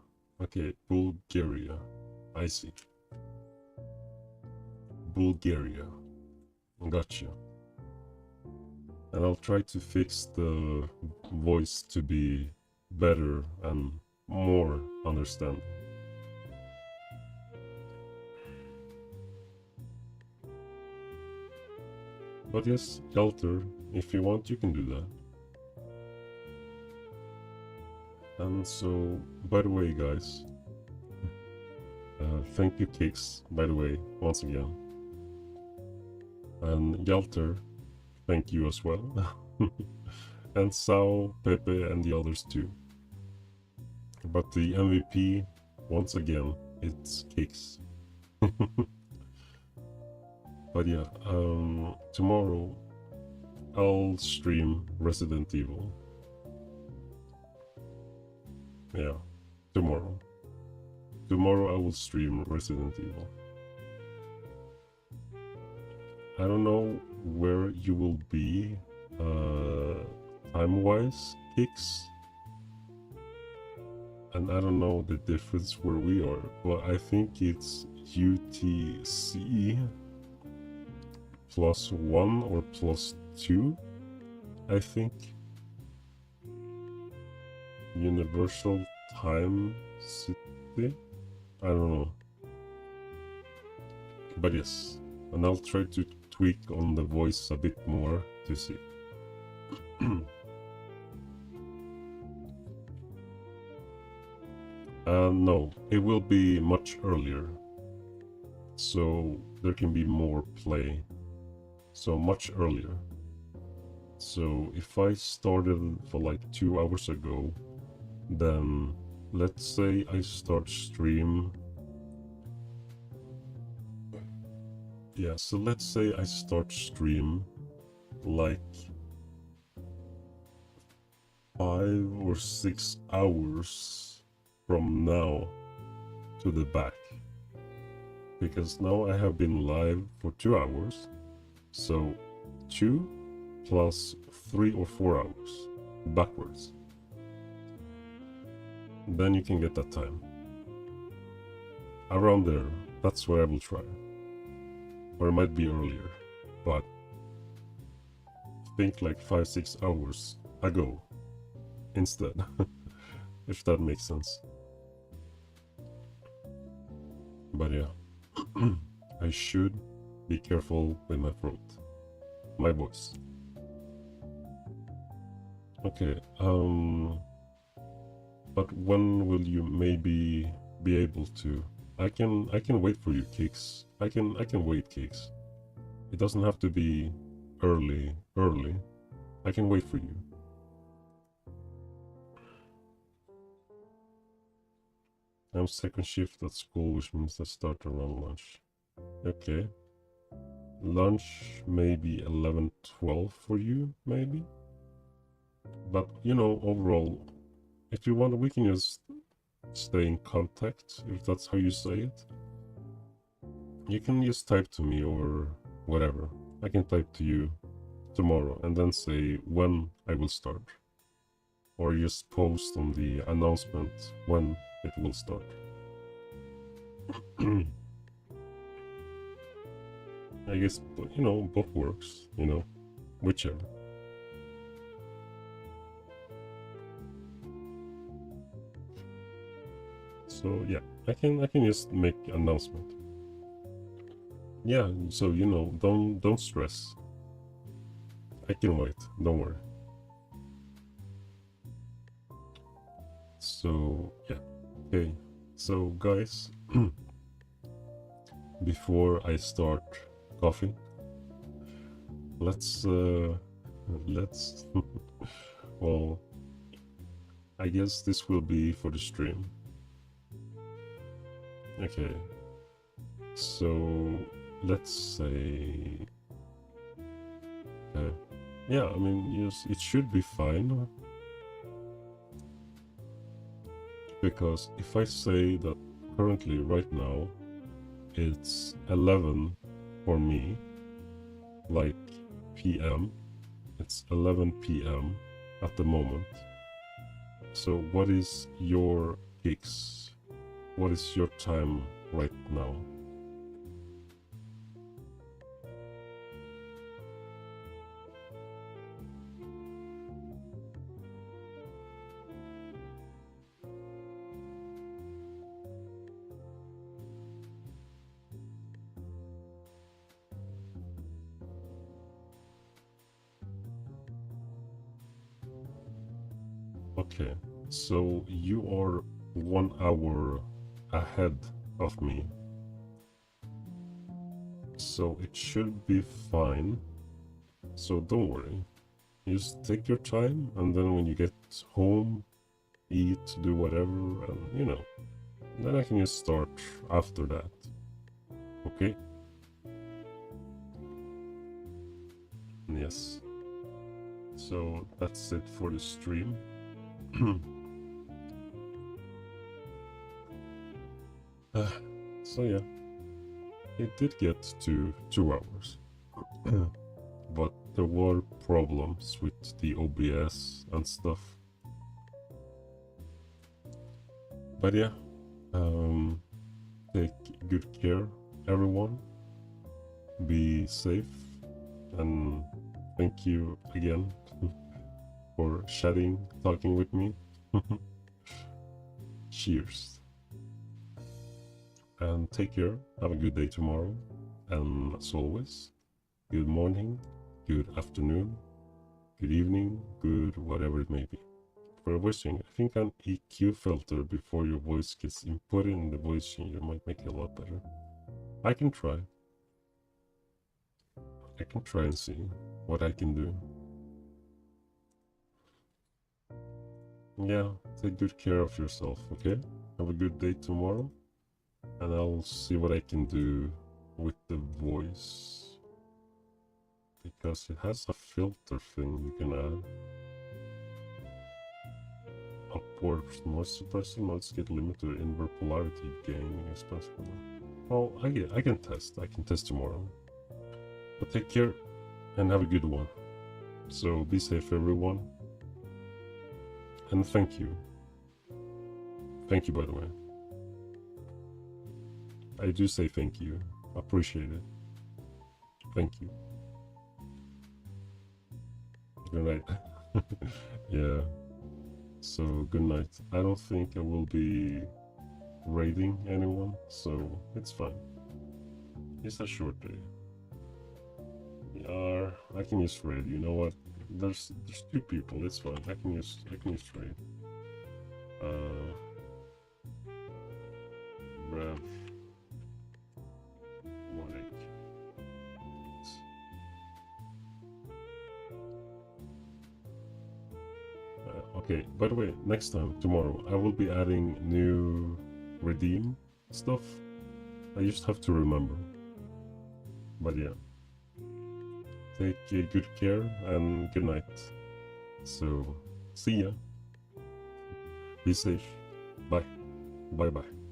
Okay, Bulgaria. I see. Bulgaria. Gotcha. And I'll try to fix the voice to be better and more understanding. But yes, Yalter, if you want, you can do that. And so, by the way, guys, thank you, Kix, by the way, once again. And Yalter, thank you as well. And Sao, Pepe, and the others too. But the MVP, once again, it's Kix. But yeah, tomorrow I'll stream Resident Evil. Yeah, tomorrow. Tomorrow I will stream Resident Evil. I don't know where you will be, time-wise, Kix. And I don't know the difference where we are, but I think it's UTC +1 or +2, I think. Universal Time City? I don't know. But yes, and I'll try to tweak on the voice a bit more to see. No, it will be much earlier, so there can be more play, so much earlier. So if I started for like 2 hours ago, then let's say I start stream. Yeah, so let's say I start stream like 5 or 6 hours from now to the back, because now I have been live for 2 hours, so 2 plus 3 or 4 hours backwards, then you can get that time around there. That's where I will try, or it might be earlier, but think like 5-6 hours ago instead. If that makes sense. But yeah, I should be careful with my throat, my voice. Okay, but when will you maybe be able to? I can wait for you, Kix. I can wait, Kix. It doesn't have to be early. I can wait for you. I'm second shift at school, which means I start around lunch. Okay. Lunch maybe 11-12 for you, maybe? But, you know, overall, if you want, we can just stay in contact, if that's how you say it. You can just type to me or whatever. I can type to you tomorrow and then say when I will start. Or just post on the announcement when it will start. I guess, you know, both works, you know, whichever. So yeah, I can just make announcement. Yeah, so you know, don't stress. I can wait, don't worry. So yeah, okay. So guys, before I start coughing, let's well, I guess this will be for the stream. Okay, so let's say, yeah, I mean, yes, it should be fine, because if I say that currently right now it's 11 for me, like PM, it's 11 PM at the moment. So what is your gigs? What is your time right now? Okay, so you are 1 hour ahead of me, so it should be fine. So don't worry, just take your time, and then when you get home, eat, do whatever, and you know, then I can just start after that. Okay? Yes. So that's it for the stream. So yeah, it did get to 2 hours. But there were problems with the OBS and stuff. But yeah, take good care, everyone. Be safe, and thank you again for chatting, talking with me. Cheers. And take care. Have a good day tomorrow. And as always, good morning, good afternoon, good evening, good whatever it may be. For voice changer, I think an EQ filter before your voice gets inputted in the voice changer might make it a lot better. I can try. I can try and see what I can do. Yeah, take good care of yourself, okay? Have a good day tomorrow, and I'll see what I can do with the voice. Because it has a filter thing you can add. Upwards noise suppressor notes get limited inverse polarity gain expensive. Well, I can test tomorrow. But take care and have a good one. So be safe, everyone. And thank you. Thank you, by the way. I do say thank you. Appreciate it. Thank you. Good night. Yeah. So, good night. I don't think I will be raiding anyone, so it's fine. It's a short day. Yeah, I can use raid. You know what? There's 2 people. It's fine. I can use raid. Rev. Monic. Okay, by the way, next time, tomorrow, I will be adding new redeem stuff. I just have to remember. But yeah. Take good care and good night. So, see ya. Be safe. Bye. Bye bye.